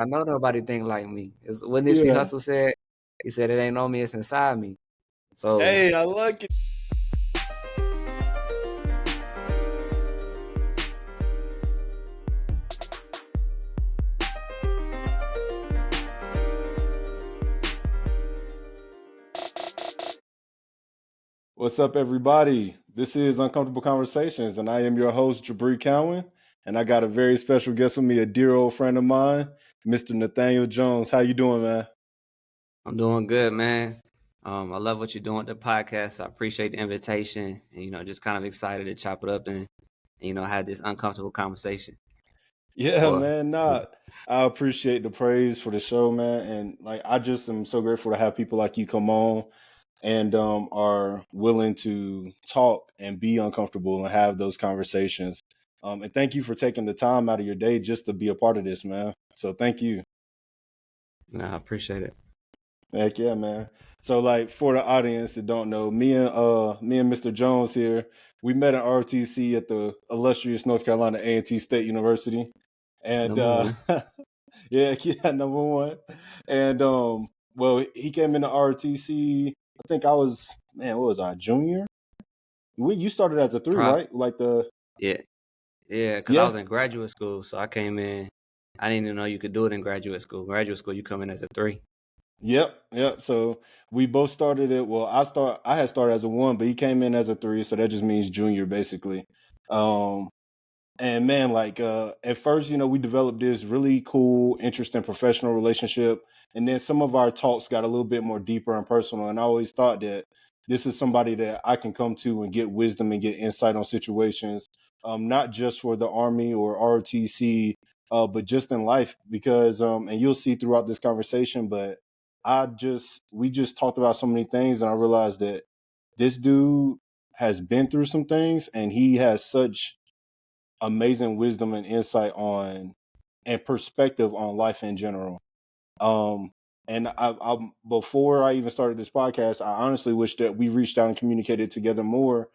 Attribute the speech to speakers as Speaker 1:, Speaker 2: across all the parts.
Speaker 1: I know nobody think like me. It's what Nipsey
Speaker 2: Yeah.
Speaker 1: Hussle said. He said, "It ain't on me, it's inside me." So
Speaker 2: Hey, I like it. What's up, everybody? This is Uncomfortable Conversations, and I am your host, Jabri Cowan. And I got a very special guest with me, a dear old friend of mine, Mr. Nathaniel Jones. How you doing, man?
Speaker 1: I'm doing good, man. I love what you're doing with the podcast. I appreciate the invitation, and just kind of excited to chop it up and have this uncomfortable conversation.
Speaker 2: Yeah,
Speaker 1: Or
Speaker 2: man. I appreciate the praise for the show, man. And I just am so grateful to have people like you come on and are willing to talk and be uncomfortable and have those conversations. And thank you for taking the time out of your day just to be a part of this, man. So thank you.
Speaker 1: I appreciate it.
Speaker 2: Heck yeah, man. So for the audience that don't know, me and Mr. Jones here, we met in ROTC at the illustrious North Carolina A&T State University. And
Speaker 1: Number one.
Speaker 2: yeah, number one. And well, he came into ROTC, I think I was, man, what was I, junior? You started as a three,
Speaker 1: Prop.
Speaker 2: right? Like the
Speaker 1: Yeah, yeah. Because I
Speaker 2: Yeah.
Speaker 1: was in graduate school, so I came in. I didn't even know you could do it in graduate school. Graduate school, you come in as a 3.
Speaker 2: Yep. So we both started it. Well, I had started as a one, but he came in as a three, so that just means junior basically. Um and man, at first, we developed this really cool, interesting professional relationship. And then some of our talks got a little bit more deeper and personal. And I always thought that this is somebody that I can come to and get wisdom and get insight on situations, not just for the Army or ROTC, but just in life. Because and you'll see throughout this conversation, but we just talked about so many things, and I realized that this dude has been through some things, and he has such amazing wisdom and insight on and perspective on life in general. Um, and I before I even started this podcast, I honestly wish that we reached out and communicated together more.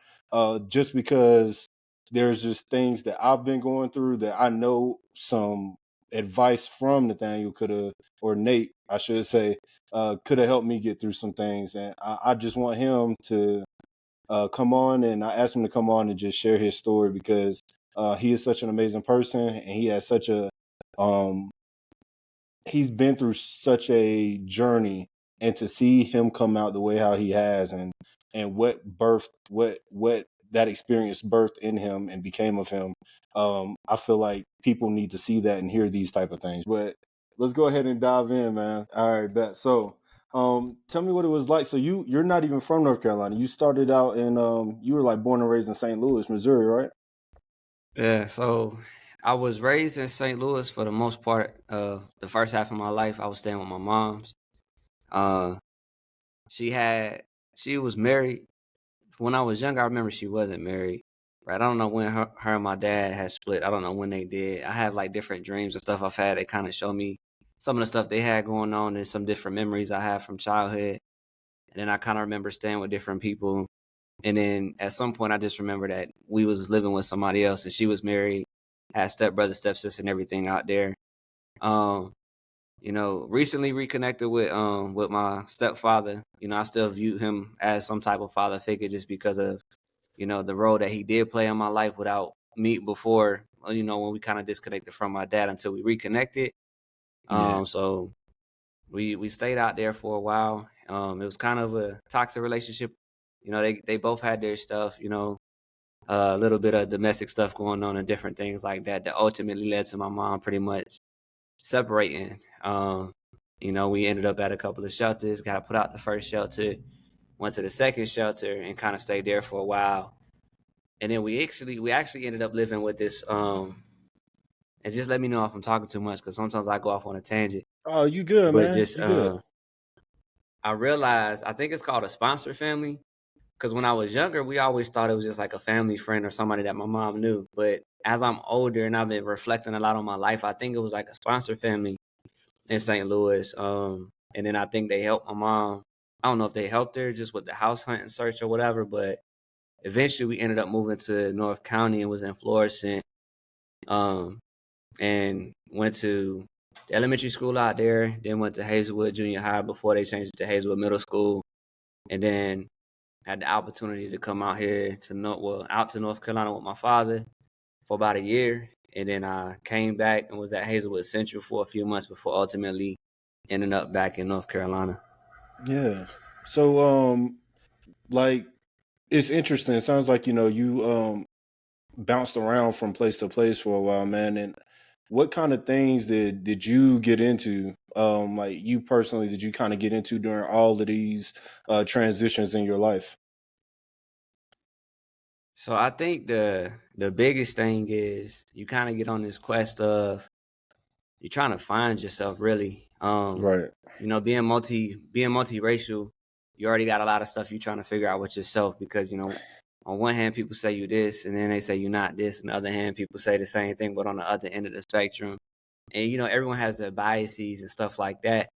Speaker 2: Just because there's just things that I've been going through that I know some advice from Nathaniel could have, or Nate, I should say, could have helped me get through some things. And I just want him to come on, and I asked him to come on and just share his story because he is such an amazing person, and he has such a um, he's been through such a journey, and to see him come out the way how he has, and what that experience birthed in him and became of him. I feel like people need to see that and hear these type of things. But let's go ahead and dive in, man. All right, bet. So tell me what it was like. So you're not even from North Carolina. You started out in you were like born and raised in St. Louis, Missouri, right?
Speaker 1: Yeah, so I was raised in St. Louis for the most part. The first half of my life, I was staying with my mom's. Uh, she had she was married. When I was younger, I remember she wasn't married. Right, I don't know when her and my dad had split. I don't know when they did. I have like different dreams and stuff I've had that kind of show me some of the stuff they had going on and some different memories I have from childhood. And then I kind of remember staying with different people. And then at some point, I just remember that we was living with somebody else, and she was married, had stepbrother, stepsister, and everything out there. Um, recently reconnected with my stepfather. I still view him as some type of father figure just because of the role that he did play in my life without me before. When we kind of disconnected from my dad until we reconnected.
Speaker 2: Yeah.
Speaker 1: So we stayed out there for a while. It was kind of a toxic relationship. They both had their stuff. A little bit of domestic stuff going on and different things like that that ultimately led to my mom pretty much separating. We ended up at a couple of shelters, got put out the first shelter, went to the second shelter and kind of stayed there for a while. And then we actually ended up living with this and just let me know if I'm talking too much because sometimes I go off on a tangent.
Speaker 2: Oh, you good,
Speaker 1: But
Speaker 2: man.
Speaker 1: just
Speaker 2: You good.
Speaker 1: I realized I think it's called a sponsor family. Because when I was younger, we always thought it was just like a family friend or somebody that my mom knew. But as I'm older and I've been reflecting a lot on my life, I think it was like a sponsor family in St. Louis. And then I think they helped my mom. I don't know if they helped her just with the house hunting search or whatever, but eventually we ended up moving to North County and was in Florissant. Um, and went to the elementary school out there, then went to Hazelwood Junior High before they changed it to Hazelwood Middle School, and then had the opportunity to come out here to out to North Carolina with my father for about a year, and then I came back and was at Hazelwood Central for a few months before ultimately ending up back in North Carolina.
Speaker 2: Yeah. So like it's interesting. It sounds like you bounced around from place to place for a while, man. And what kind of things did you get into? Like you personally, did you kind of get into during all of these transitions in your life?
Speaker 1: So I think the biggest thing is you kind of get on this quest of you're trying to find yourself really.
Speaker 2: Right.
Speaker 1: Being multiracial, you already got a lot of stuff you're trying to figure out with yourself because on one hand people say you this and then they say you're not this, and the other hand people say the same thing but on the other end of the spectrum. And everyone has their biases and stuff like that.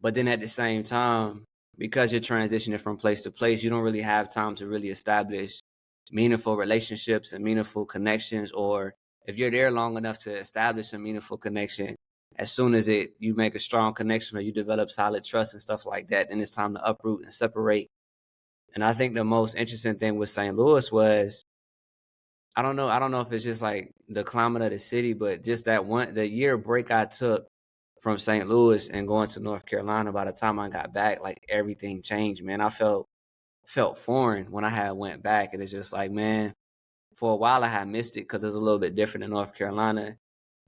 Speaker 1: But then at the same time, because you're transitioning from place to place, you don't really have time to really establish meaningful relationships and meaningful connections. Or if you're there long enough to establish a meaningful connection, as soon as you make a strong connection or you develop solid trust and stuff like that, then it's time to uproot and separate. And I think the most interesting thing with St. Louis was I don't know if it's just like the climate of the city, but just the year break I took from St. Louis and going to North Carolina, by the time I got back, like everything changed, man. I felt foreign when I had went back. And it's just like, man, for a while I had missed it because it was a little bit different in North Carolina.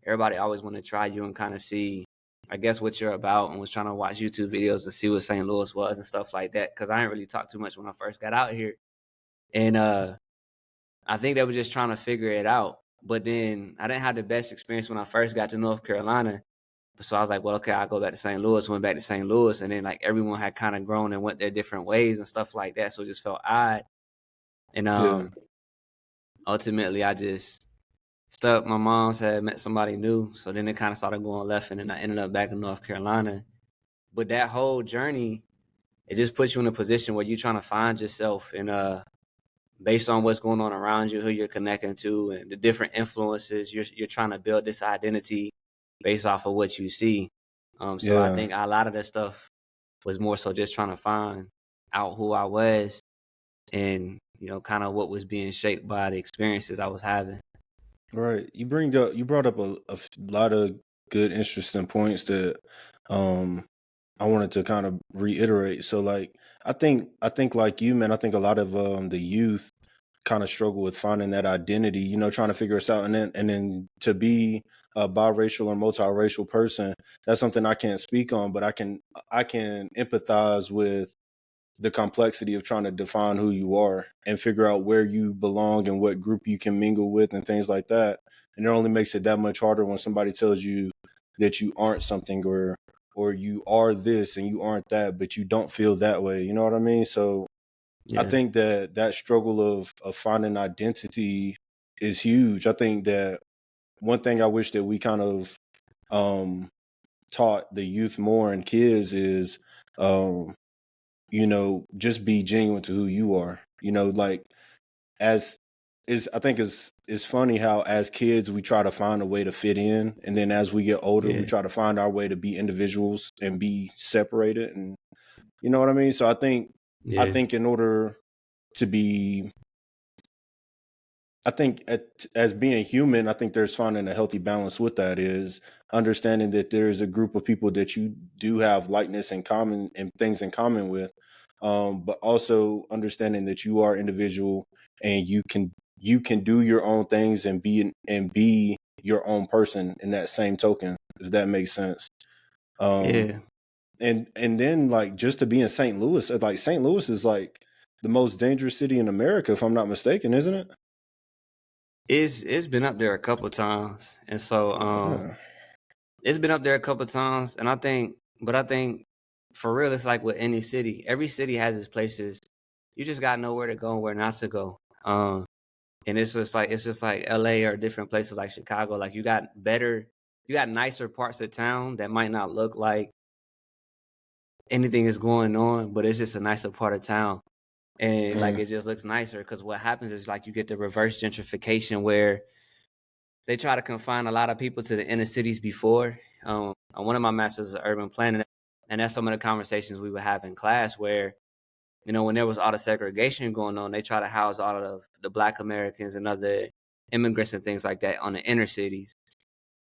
Speaker 1: Everybody always want to try you and kind of see, I guess, what you're about, and was trying to watch YouTube videos to see what St. Louis was and stuff like that. Cause I didn't really talk too much when I first got out here. And I think they were just trying to figure it out. But then I didn't have the best experience when I first got to North Carolina. So I was like, well, okay, I'll go back to St. Louis. Went back to St. Louis, and then like everyone had kind of grown and went their different ways and stuff like that. So it just felt odd. And
Speaker 2: Yeah.
Speaker 1: ultimately, I just stuck. My mom's had met somebody new, so then it kind of started going left, and then I ended up back in North Carolina. But that whole journey, it just puts you in a position where you're trying to find yourself, and based on what's going on around you, who you're connecting to, and the different influences, you're trying to build this identity based off of what you see. So I
Speaker 2: Yeah.
Speaker 1: think a lot of that stuff was more so just trying to find out who I was, and kind of what was being shaped by the experiences I was having.
Speaker 2: Right. You brought up a lot of good, interesting points that um I wanted to kind of reiterate. So like I think like you, man, I think a lot of the youth kind of struggle with finding that identity, trying to figure us out, and then to be a biracial or multiracial person, that's something I can't speak on, but I can empathize with the complexity of trying to define who you are and figure out where you belong and what group you can mingle with and things like that. And it only makes it that much harder when somebody tells you that you aren't something, or you are this and you aren't that, but you don't feel that way. You know what I mean? So I
Speaker 1: Yeah,
Speaker 2: think that struggle of finding identity is huge. I think that one thing I wish that we kind of um taught the youth more and kids is um just be genuine to who you are. Like as is I think it's funny how as kids we try to find a way to fit in, and then as we get older we
Speaker 1: yeah,
Speaker 2: try to find our way to be individuals and be separated, and you know what I mean? So I
Speaker 1: yeah,
Speaker 2: think in order to be I think as being human, I think there's finding a healthy balance with that is understanding that there's a group of people that you do have likeness in common and things in common with, but also understanding that you are individual and you can do your own things and be your own person in that same token, if that makes sense. Um,
Speaker 1: yeah.
Speaker 2: and then like just to be in St. Louis, like St. Louis is like the most dangerous city in America, if I'm not mistaken, isn't it?
Speaker 1: It's been up there a couple times, and so
Speaker 2: Yeah.
Speaker 1: it's been up there a couple times, and I think for real, it's like with any city. Every city has its places. You just gotta know where to go and where not to go. And it's just like LA or different places like Chicago. Like you got nicer parts of town that might not look like anything is going on, but it's just a nicer part of town. And like
Speaker 2: Mm.
Speaker 1: it just looks nicer because what happens is like you get the reverse gentrification where they try to confine a lot of people to the inner cities before. One of my masters is urban planning, and that's some of the conversations we would have in class where, when there was all the segregation going on, they try to house all of the Black Americans and other immigrants and things like that on the inner cities.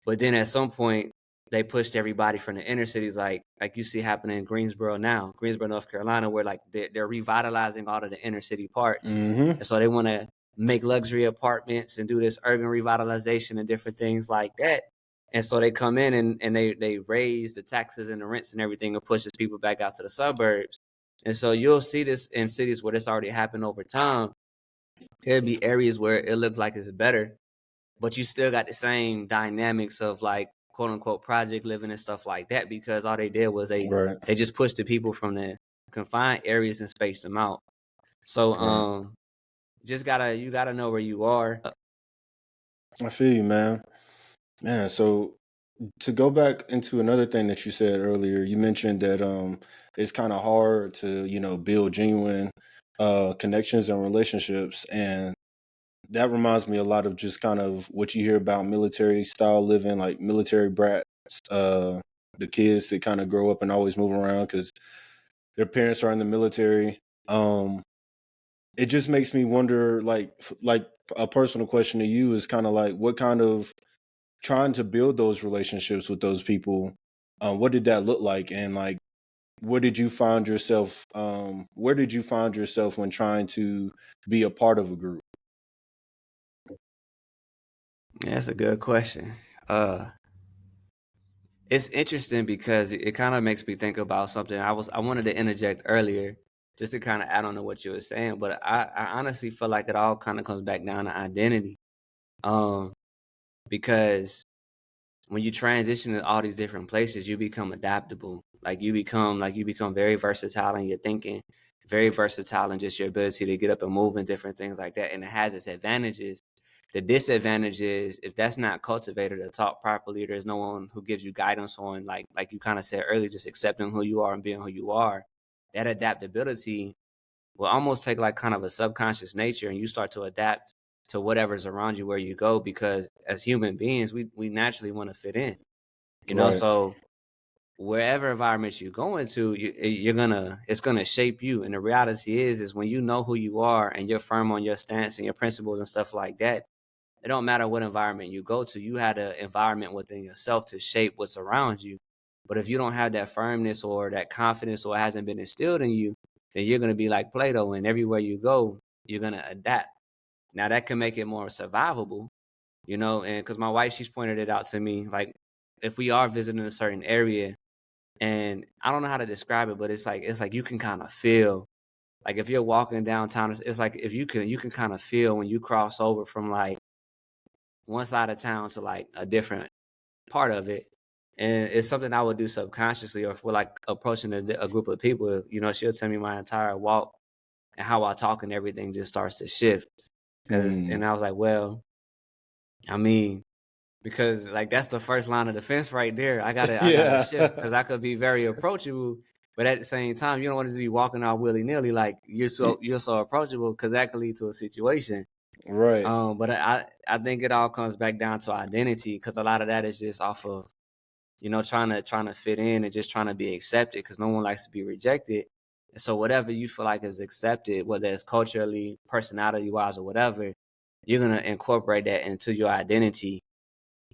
Speaker 1: But then at some point, they pushed everybody from the inner cities, like you see happening in Greensboro now, Greensboro, North Carolina, where like they're revitalizing all of the inner city parks,
Speaker 2: Mm-hmm.
Speaker 1: and so they want to make luxury apartments and do this urban revitalization and different things like that. And so they come in and they raise the taxes and the rents and everything and pushes people back out to the suburbs. And so you'll see this in cities where this already happened over time. There'll be areas where it looks like it's better, but you still got the same dynamics of like quote unquote project living and stuff like that, because all they did was
Speaker 2: Right.
Speaker 1: they just pushed the people from the confined areas and spaced them out. So
Speaker 2: Right.
Speaker 1: just you gotta know where you are.
Speaker 2: I feel you, man. Man, so to go back into another thing that you said earlier, you mentioned that it's kind of hard to, build genuine connections and relationships. And that reminds me a lot of just kind of what you hear about military style living, like military brats, the kids that kind of grow up and always move around because their parents are in the military. Um, it just makes me wonder, like a personal question to you is kind of like, what kind of trying to build those relationships with those people, what did that look like? And like, where did you find yourself? Where did you find yourself when trying to be a part of a group?
Speaker 1: Yeah, that's a good question. Uh, it's interesting because it kind of makes me think about something. I wanted to interject earlier just to kind of add on to what you were saying, but I honestly feel like it all kind of comes back down to identity. Um, because when you transition to all these different places, you become adaptable. You become very versatile in your thinking, very versatile in just your ability to get up and move and different things like that. And it has its advantages. The disadvantage is if that's not cultivated or taught properly, there's no one who gives you guidance on like you kind of said earlier, just accepting who you are and being who you are. That adaptability will almost take like kind of a subconscious nature, and you start to adapt to whatever's around you where you go, because as human beings we naturally want to fit in,
Speaker 2: Right.
Speaker 1: so wherever environment you go into, it's gonna shape you. And the reality is when you know who you are and you're firm on your stance and your principles and stuff like that, it don't matter what environment you go to, you had an environment within yourself to shape what's around you. But if you don't have that firmness or that confidence, or it hasn't been instilled in you, then you're going to be like Plato, and everywhere you go, you're going to adapt. Now that can make it more survivable, and because my wife, she's pointed it out to me, like if we are visiting a certain area, and I don't know how to describe it, but it's like you can kind of feel, like if you're walking downtown, it's like if you can kind of feel when you cross over from like one side of town to like a different part of it. And it's something I would do subconsciously, or if we're like approaching a group of people, she'll tell me my entire walk and how I talk and everything just starts to shift.
Speaker 2: Mm.
Speaker 1: And I was like, well, I mean, because like that's the first line of defense right there. I gotta shift because
Speaker 2: Yeah.
Speaker 1: I could be very approachable, but at the same time, you don't want to just be walking out willy nilly like you're so approachable, because that could lead to a situation.
Speaker 2: Right.
Speaker 1: But I think it all comes back down to identity, because a lot of that is just off of trying to fit in and just trying to be accepted, because no one likes to be rejected. And so whatever you feel like is accepted, whether it's culturally, personality wise, or whatever, you're gonna incorporate that into your identity.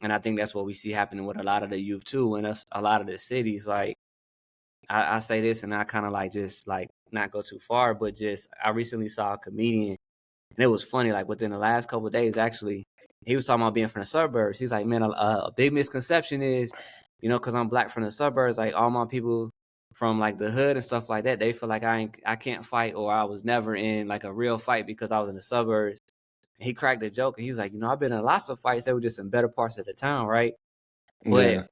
Speaker 1: And I think that's what we see happening with a lot of the youth too, and us a lot of the cities. Like I say this, and I kind of like just like not go too far, but just I recently saw a comedian, and it was funny. Like within the last couple of days, actually, he was talking about being from the suburbs. He's like, man, a big misconception is, because I'm black from the suburbs, like all my people from like the hood and stuff like that, they feel like I can't fight, or I was never in like a real fight because I was in the suburbs. And he cracked a joke, and he was like, I've been in lots of fights. They were just in better parts of the town, right? But
Speaker 2: Yeah.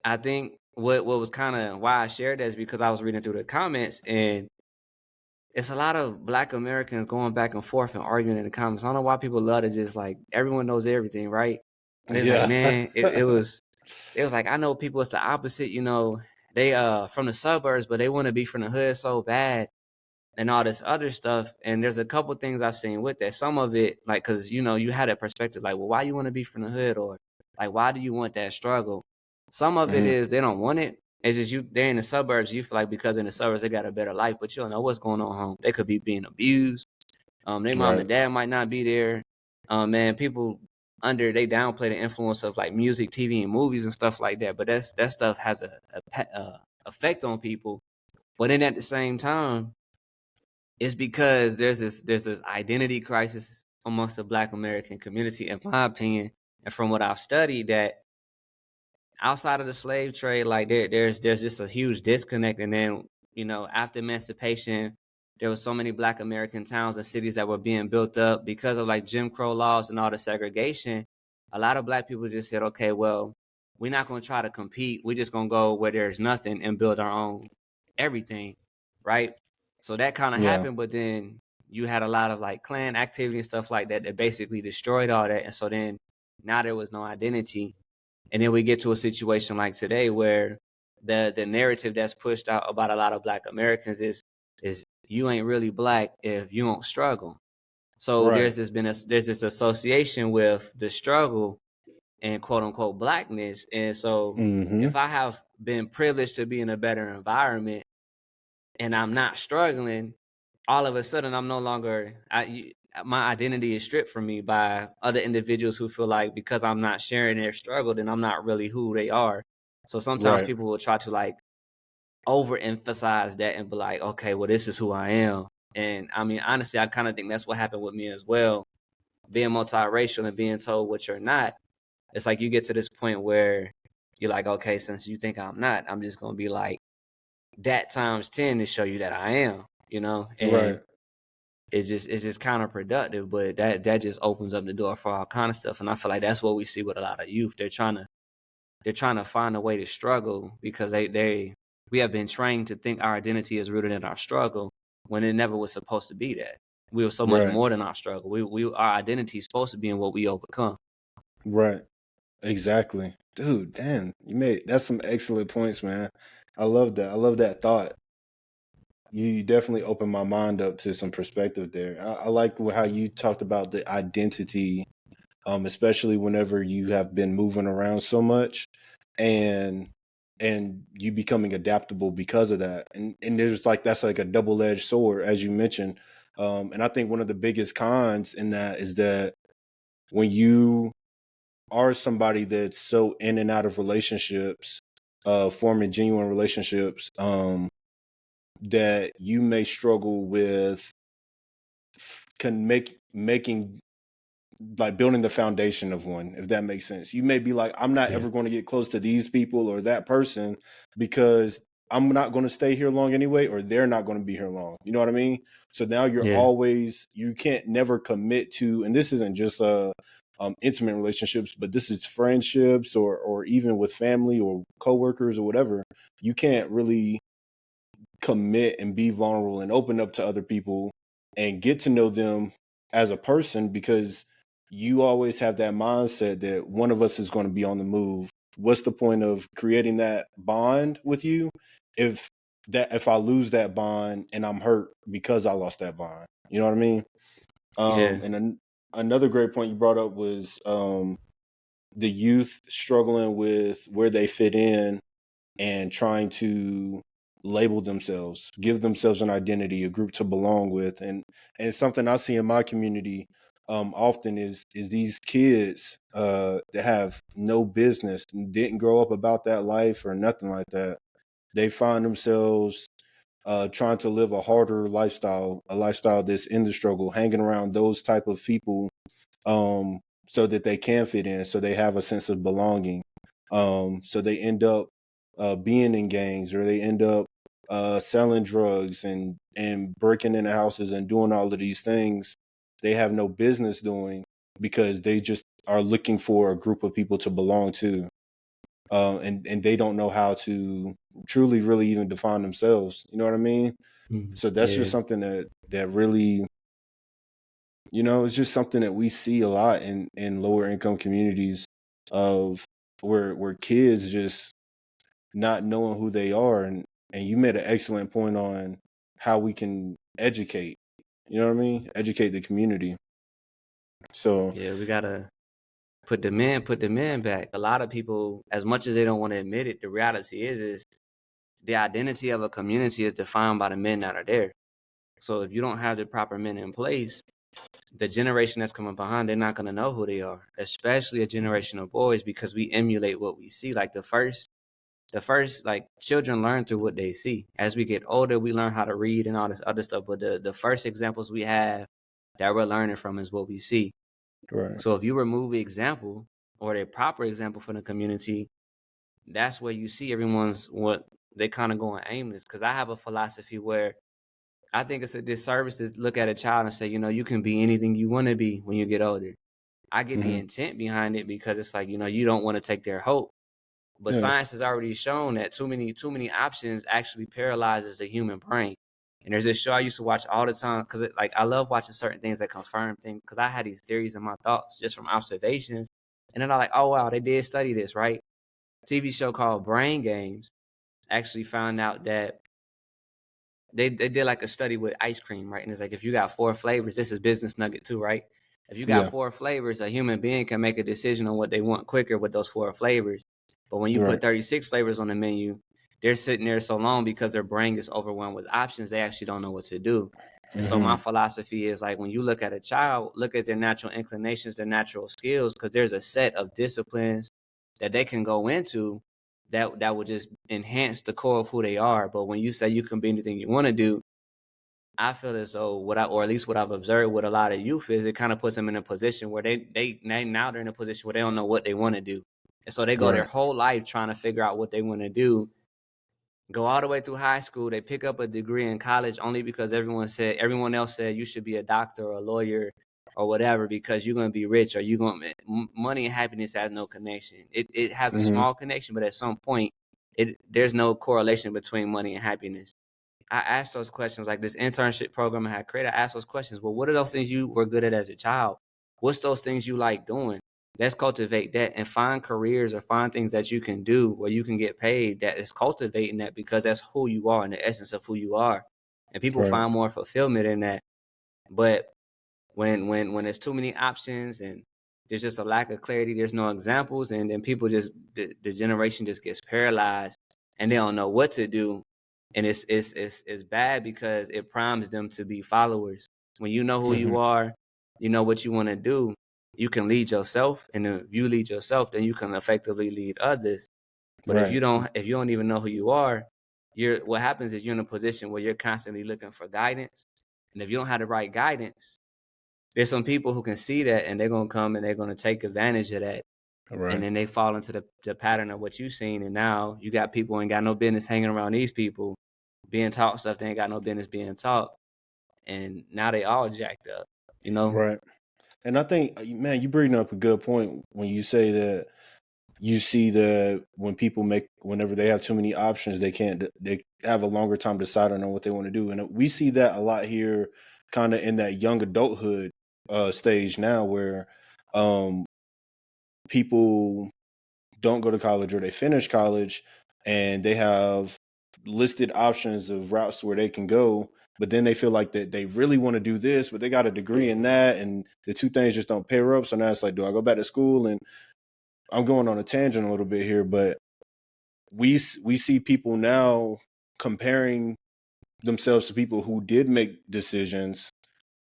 Speaker 1: I think what was kind of why I shared that is because I was reading through the comments, and it's a lot of Black Americans going back and forth and arguing in the comments. I don't know why people love to just like everyone knows everything, right? And it's like,
Speaker 2: Yeah.
Speaker 1: man, it was like I know people, it's the opposite, they from the suburbs, but they want to be from the hood so bad and all this other stuff. And there's a couple things I've seen with that. Some of it, like, because you had that perspective, like, well, why you want to be from the hood, or like, why do you want that struggle? Some of it
Speaker 2: Hmm.
Speaker 1: is they don't want it. It's just they're in the suburbs. You feel like because in the suburbs they got a better life, but you don't know what's going on home. They could be being abused. Their mom
Speaker 2: Right.
Speaker 1: and dad might not be there. Man, people they downplay the influence of like music, TV, and movies and stuff like that. But that stuff has a effect on people. But then at the same time, it's because there's this identity crisis amongst the Black American community, in my opinion, and from what I've studied, that outside of the slave trade, like there's just a huge disconnect. And then after emancipation, there was so many Black American towns and cities that were being built up because of like Jim Crow laws and all the segregation. A lot of Black people just said, okay, well, we're not going to try to compete. We're just going to go where there's nothing and build our own everything, right? So that kind of
Speaker 2: Yeah.
Speaker 1: happened, but then you had a lot of like clan activity and stuff like that that basically destroyed all that. And so then now there was no identity. And then we get to a situation like today where the narrative that's pushed out about a lot of Black Americans is you ain't really Black if you don't struggle. So
Speaker 2: Right.
Speaker 1: there's this association with the struggle and quote unquote Blackness. And so
Speaker 2: Hmm.
Speaker 1: if I have been privileged to be in a better environment and I'm not struggling, all of a sudden I'm no longer my identity is stripped from me by other individuals who feel like because I'm not sharing their struggle, then I'm not really who they are. So sometimes
Speaker 2: Right.
Speaker 1: people will try to like overemphasize that and be like, okay, well, this is who I am. And I mean, honestly, I kind of think that's what happened with me as well. Being multiracial and being told what you're not, it's like you get to this point where you're like, okay, since you think I'm not, I'm just gonna be like that times 10 to show you that I am, and
Speaker 2: Right.
Speaker 1: it's just counterproductive, but that just opens up the door for all kind of stuff. And I feel like that's what we see with a lot of youth. They're trying to find a way to struggle because we have been trained to think our identity is rooted in our struggle when it never was supposed to be that. We were so much
Speaker 2: Right.
Speaker 1: more than our struggle. Our identity is supposed to be in what we overcome.
Speaker 2: Right. Exactly. Dude, damn, that's some excellent points, man. I love that. I love that thought. You definitely opened my mind up to some perspective there. I like how you talked about the identity, especially whenever you have been moving around so much, and you becoming adaptable because of that. And there's like that's like a double edged sword, as you mentioned. And I think one of the biggest cons in that is that when you are somebody that's so in and out of relationships, forming genuine relationships, that you may struggle with can making like building the foundation of one, if that makes sense. You may be like, I'm not
Speaker 1: Yeah.
Speaker 2: ever going to get close to these people or that person because I'm not going to stay here long anyway, or they're not going to be here long. You know what I mean? So now
Speaker 1: Yeah.
Speaker 2: you can't never commit to, and this isn't just intimate relationships, but this is friendships or even with family or coworkers or whatever. You can't really commit and be vulnerable and open up to other people and get to know them as a person because you always have that mindset that one of us is going to be on the move. What's the point of creating that bond with you if if I lose that bond and I'm hurt because I lost that bond? You know what I mean?
Speaker 1: Yeah.
Speaker 2: Another great point you brought up was the youth struggling with where they fit in and trying to label themselves, give themselves an identity, a group to belong with, and something I see in my community often is these kids that have no business, didn't grow up about that life or nothing like that. They find themselves trying to live a harder lifestyle, a lifestyle that's in the struggle, hanging around those type of people so that they can fit in, so they have a sense of belonging. So they end up being in gangs, or they end up selling drugs and breaking into houses and doing all of these things they have no business doing because they just are looking for a group of people to belong to, and they don't know how to truly, really even define themselves. You know what I mean? So that's just
Speaker 1: Yeah.
Speaker 2: something that really, it's just something that we see a lot in lower income communities of where kids just not knowing who they are, and you made an excellent point on how we can educate, you know what I mean? Educate the community. So
Speaker 1: Yeah. We gotta. put the men back. A lot of people, as much as they don't want to admit it, the reality is the identity of a community is defined by the men that are there. So if you don't have the proper men in place, the generation that's coming behind, they're not gonna know who they are, especially a generation of boys, because we emulate what we see. Like the first like children learn through what they see. As we get older, we learn how to read and all this other stuff. But the first examples we have that we're learning from is what we see.
Speaker 2: Right.
Speaker 1: So if you remove the example or the proper example from the community, that's where you see everyone's what they kind of going aimless. Because I have a philosophy where I think it's a disservice to look at a child and say, you can be anything you want to be when you get older. I get the
Speaker 2: Mm-hmm.
Speaker 1: intent behind it because it's like, you don't want to take their hope. But
Speaker 2: Yeah.
Speaker 1: science has already shown that too many options actually paralyzes the human brain. And there's this show I used to watch all the time because like I love watching certain things that confirm things because I had these theories in my thoughts just from observations. And then I'm like, oh wow, they did study this, right? TV show called Brain Games actually found out that they did like a study with ice cream, right? And it's like if you got four flavors, this is business nugget too, right? If you got
Speaker 2: Yeah.
Speaker 1: four flavors, a human being can make a decision on what they want quicker with those four flavors. But when you put
Speaker 2: Right.
Speaker 1: 36 flavors on the menu, they're sitting there so long because their brain is overwhelmed with options, they actually don't know what to do. And so
Speaker 2: Mm-hmm.
Speaker 1: my philosophy is like when you look at a child, look at their natural inclinations, their natural skills, because there's a set of disciplines that they can go into that would just enhance the core of who they are. But when you say you can be anything you want to do, I feel as though or at least what I've observed with a lot of youth is it kind of puts them in a position where they now they're in a position where they don't know what they want to do, and so they go their
Speaker 2: Right.
Speaker 1: whole life trying to figure out what they want to do. Go all the way through high school, they pick up a degree in college only because everyone else said you should be a doctor or a lawyer or whatever because you're gonna be rich or money and happiness has no connection. It has a
Speaker 2: Mm-hmm.
Speaker 1: small connection, but at some point, there's no correlation between money and happiness. I asked those questions like this internship program I had created. I asked those questions. Well, what are those things you were good at as a child? What's those things you like doing? Let's cultivate that and find careers or find things that you can do where you can get paid that is cultivating that because that's who you are and the essence of who you are. And people
Speaker 2: Right.
Speaker 1: find more fulfillment in that. But when there's too many options and there's just a lack of clarity, there's no examples, and then people just the generation just gets paralyzed and they don't know what to do. And it's bad because it primes them to be followers. When you know who
Speaker 2: Mm-hmm.
Speaker 1: you are, you know what you want to do, you can lead yourself. And if you lead yourself, then you can effectively lead others. But
Speaker 2: Right.
Speaker 1: if you don't even know who you are, what happens is you're in a position where you're constantly looking for guidance. And if you don't have the right guidance, there's some people who can see that and they're gonna come and they're gonna take advantage of that. And
Speaker 2: Right.
Speaker 1: then they fall into the pattern of what you've seen. And now you got people who ain't got no business hanging around these people being taught stuff they ain't got no business being taught. And now they all jacked up, you know?
Speaker 2: Right. And I think, man, you bring up a good point when you say that you see that whenever they have too many options, they have a longer time deciding on what they want to do. And we see that a lot here, kind of in that young adulthood stage now where um, people don't go to college or they finish college and they have listed options of routes where they can go, but then they feel like that they really want to do this, but they got a degree in that, and the two things just don't pair up. So now it's like, do I go back to school? And I'm going on a tangent a little bit here, but we see people now comparing themselves to people who did make decisions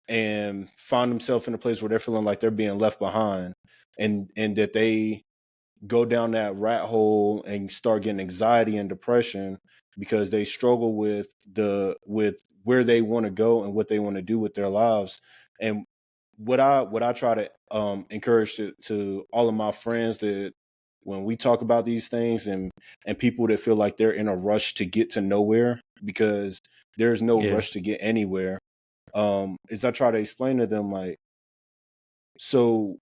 Speaker 2: and find themselves in a place where they're feeling like they're being left behind, and that they go down that rat hole and start getting anxiety and depression because they struggle with where they want to go and what they want to do with their lives. And what I try to encourage to all of my friends, that when we talk about these things and people that feel like they're in a rush to get to nowhere because there's no
Speaker 1: Yeah.
Speaker 2: rush to get anywhere, is I try to explain to them, like, so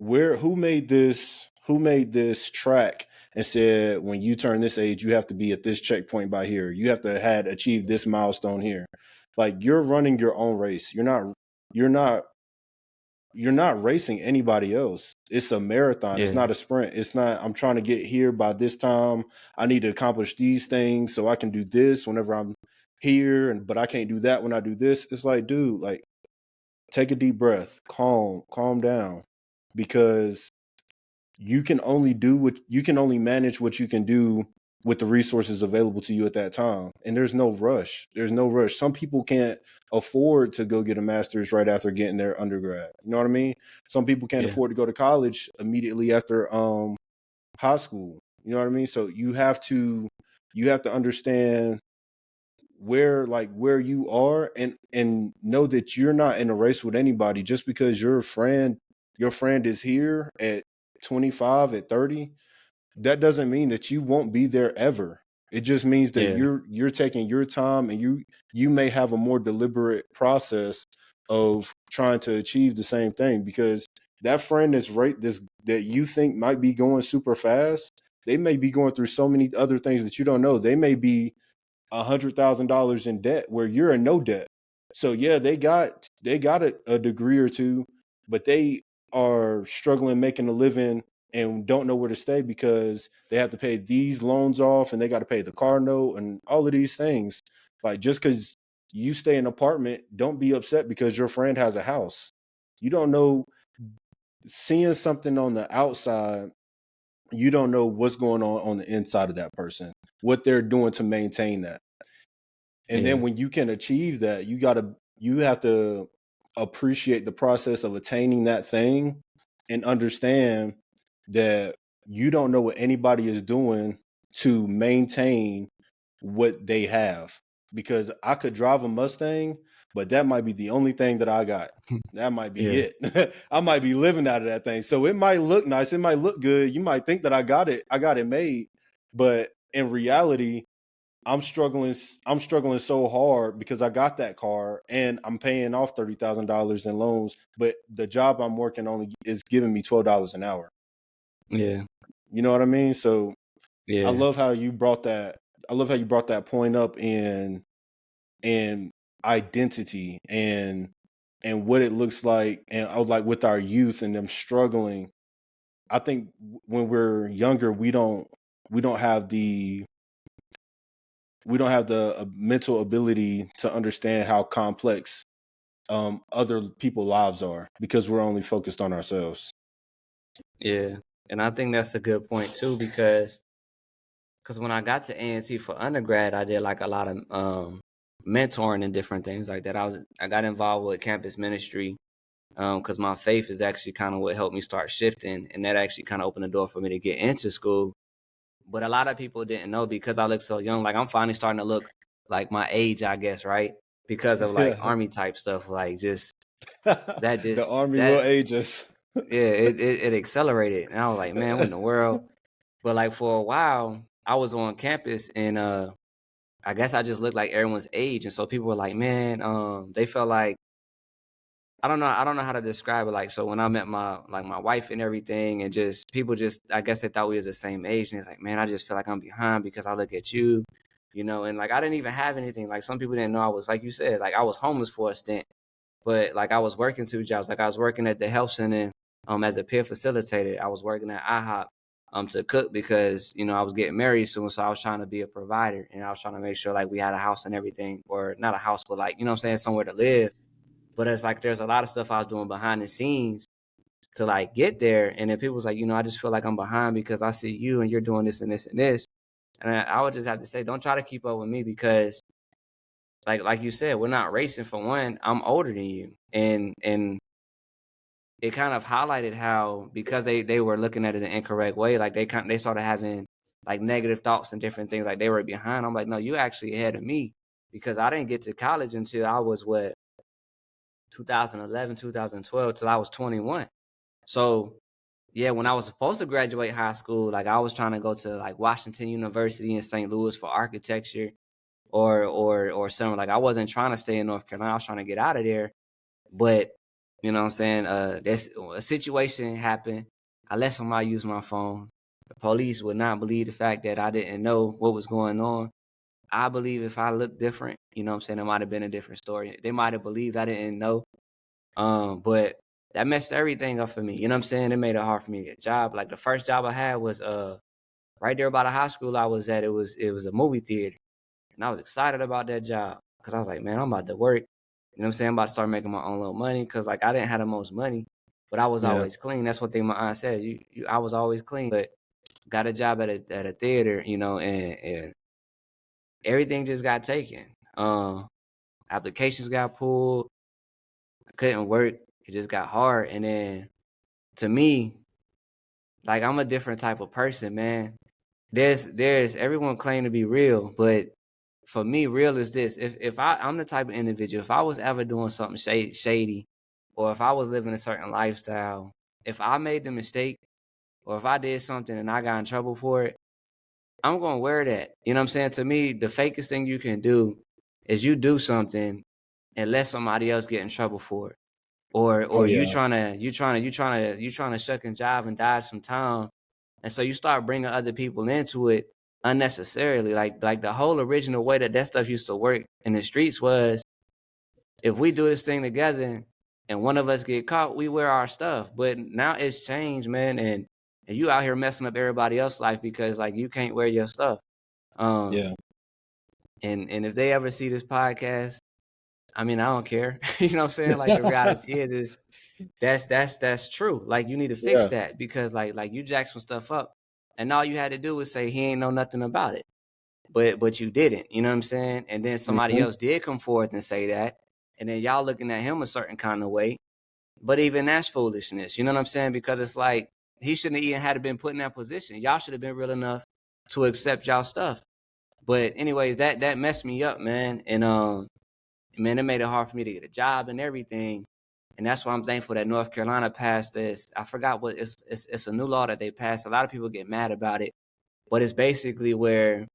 Speaker 2: who made this track and said when you turn this age you have to be at this checkpoint by here, you have to had achieved this milestone here. Like, you're running your own race. You're not you're not racing anybody else. It's a marathon. It's
Speaker 1: Yeah.
Speaker 2: not a sprint. It's not, I'm trying to get here by this time. I need to accomplish these things so I can do this whenever I'm here, but I can't do that when I do this. It's like, dude, like, take a deep breath, calm down, because you can only do what you can only manage what you can do with the resources available to you at that time. And there's no rush. There's no rush. Some people can't afford to go get a master's right after getting their undergrad. You know what I mean? Some people can't
Speaker 1: Yeah.
Speaker 2: afford to go to college immediately after high school. You know what I mean? So you have to understand where you are, and know that you're not in a race with anybody. Just because your friend is here at 25, at 30, that doesn't mean that you won't be there ever. It just means that
Speaker 1: Yeah.
Speaker 2: you're taking your time, and you may have a more deliberate process of trying to achieve the same thing, because that friend is right this that you think might be going super fast, they may be going through so many other things that you don't know. They may be $100,000 in debt where you're in no debt. So yeah, they got a degree or two, but they are struggling making a living and don't know where to stay because they have to pay these loans off and they got to pay the car note and all of these things. Like, just because you stay in an apartment, don't be upset because your friend has a house. You don't know, seeing something on the outside, you don't know what's going on the inside of that person, what they're doing to maintain that. And then
Speaker 1: Yeah.
Speaker 2: when you can achieve that, you have to appreciate the process of attaining that thing, and understand that you don't know what anybody is doing to maintain what they have. Because I could drive a Mustang, but that might be the only thing that I got. That might be
Speaker 1: Yeah.
Speaker 2: it. I might be living out of that thing. So it might look nice, it might look good. You might think that I got it made, but in reality, I'm struggling so hard because I got that car and I'm paying off $30,000 in loans, but the job I'm working on is giving me $12 an hour.
Speaker 1: Yeah.
Speaker 2: You know what I mean? So I
Speaker 1: Yeah.
Speaker 2: love how you brought that. I love how you brought that point up in identity and what it looks like, and I was like, with our youth and them struggling. I think when we're younger, we don't have the mental ability to understand how complex other people's lives are, because we're only focused on ourselves.
Speaker 1: Yeah. And I think that's a good point too, because when I got to A&T for undergrad, I did like a lot of mentoring and different things like that. I got involved with campus ministry because my faith is actually kind of what helped me start shifting, and that actually kind of opened the door for me to get into school. But a lot of people didn't know because I look so young. Like I'm finally starting to look like my age, I guess, right? Because of like
Speaker 2: The
Speaker 1: army type stuff, like just
Speaker 2: army will
Speaker 1: that
Speaker 2: age us.
Speaker 1: yeah, it accelerated, and I was like, man, what in the world? But like for a while, I was on campus, and I guess I just looked like everyone's age, and so people were like, man, they felt like I don't know how to describe it. Like, so when I met my wife and everything, and just people just, I guess they thought we was the same age, and it's like, man, I just feel like I'm behind because I look at you, and like I didn't even have anything. Like some people didn't know I was, like you said, like I was homeless for a stint, but like I was working two jobs. Like I was working at the health center, as a peer facilitator. I was working at IHOP, to cook because I was getting married soon, so I was trying to be a provider, and I was trying to make sure like we had a house and everything, or not a house, but like what I'm saying, somewhere to live. But it's like there's a lot of stuff I was doing behind the scenes to like get there. And then people was like, I just feel like I'm behind because I see you and you're doing this and this and this. And I would just have to say, don't try to keep up with me because like you said, we're not racing. For one, I'm older than you. And it kind of highlighted how, because they were looking at it in an incorrect way, like they started having like negative thoughts and different things, like they were behind. I'm like, no, you actually ahead of me, because I didn't get to college until I was 2011, 2012, till I was 21. So yeah, when I was supposed to graduate high school, like I was trying to go to like Washington University in St. Louis for architecture, or something. Like I wasn't trying to stay in North Carolina. I was trying to get out of there. But what I'm saying, this a situation happened. I let somebody use my phone. The police would not believe the fact that I didn't know what was going on. I believe if I looked different, what I'm saying, it might have been a different story. They might have believed I didn't know. But that messed everything up for me. You know what I'm saying? It made it hard for me to get a job. Like the first job I had was right there by the high school I was at. It was a movie theater. And I was excited about that job because I was like, man, I'm about to work. You know what I'm saying? I'm about to start making my own little money, because like I didn't have the most money. but I was
Speaker 2: Yeah.
Speaker 1: always clean. That's one thing my aunt said. I was always clean, but got a job at a theater, you know, and everything just got taken. Applications got pulled. I couldn't work. It just got hard. And then to me, like I'm a different type of person, man. There's everyone claim to be real, but for me, real is this. If I'm the type of individual, if I was ever doing something shady, or if I was living a certain lifestyle, if I made the mistake, or if I did something and I got in trouble for it, I'm gonna wear that. You know what I'm saying? To me, the fakest thing you can do is you do something and let somebody else get in trouble for it.
Speaker 2: Oh
Speaker 1: Or
Speaker 2: yeah.
Speaker 1: you trying to shuck and jive and dodge some time. And so you start bringing other people into it unnecessarily. Like the whole original way that stuff used to work in the streets was if we do this thing together and one of us get caught, we wear our stuff. But now it's changed, man, and you out here messing up everybody else's life because like you can't wear your stuff. Um
Speaker 2: Yeah.
Speaker 1: and if they ever see this podcast, I mean I don't care. You know what I'm saying? Like the reality is that's true. Like you need to fix
Speaker 2: Yeah.
Speaker 1: that because like you jacked some stuff up and all you had to do was say he ain't know nothing about it. But you didn't, you know what I'm saying? And then somebody
Speaker 2: Mhm.
Speaker 1: else did come forth and say that, and then y'all looking at him a certain kind of way. But even that's foolishness, you know what I'm saying? Because it's like he shouldn't have even had to been put in that position. Y'all should have been real enough to accept y'all stuff. But anyways, that messed me up, man. And man, it made it hard for me to get a job and everything. And that's why I'm thankful that North Carolina passed this. I forgot what it's a new law that they passed. A lot of people get mad about it, but it's basically where,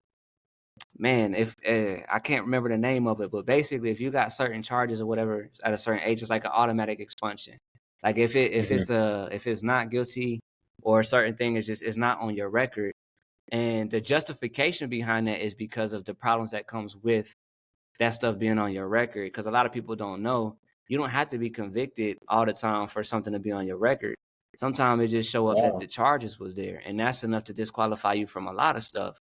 Speaker 1: man, if I can't remember the name of it, but basically if you got certain charges or whatever at a certain age, it's like an automatic expulsion. Like
Speaker 2: Mhm.
Speaker 1: if it's not guilty or a certain thing is just is not on your record, and the justification behind that is because of the problems that comes with that stuff being on your record. Because a lot of people don't know you don't have to be convicted all the time for something to be on your record. Sometimes it just show up that
Speaker 2: Wow.
Speaker 1: the charges was there, and that's enough to disqualify you from a lot of stuff.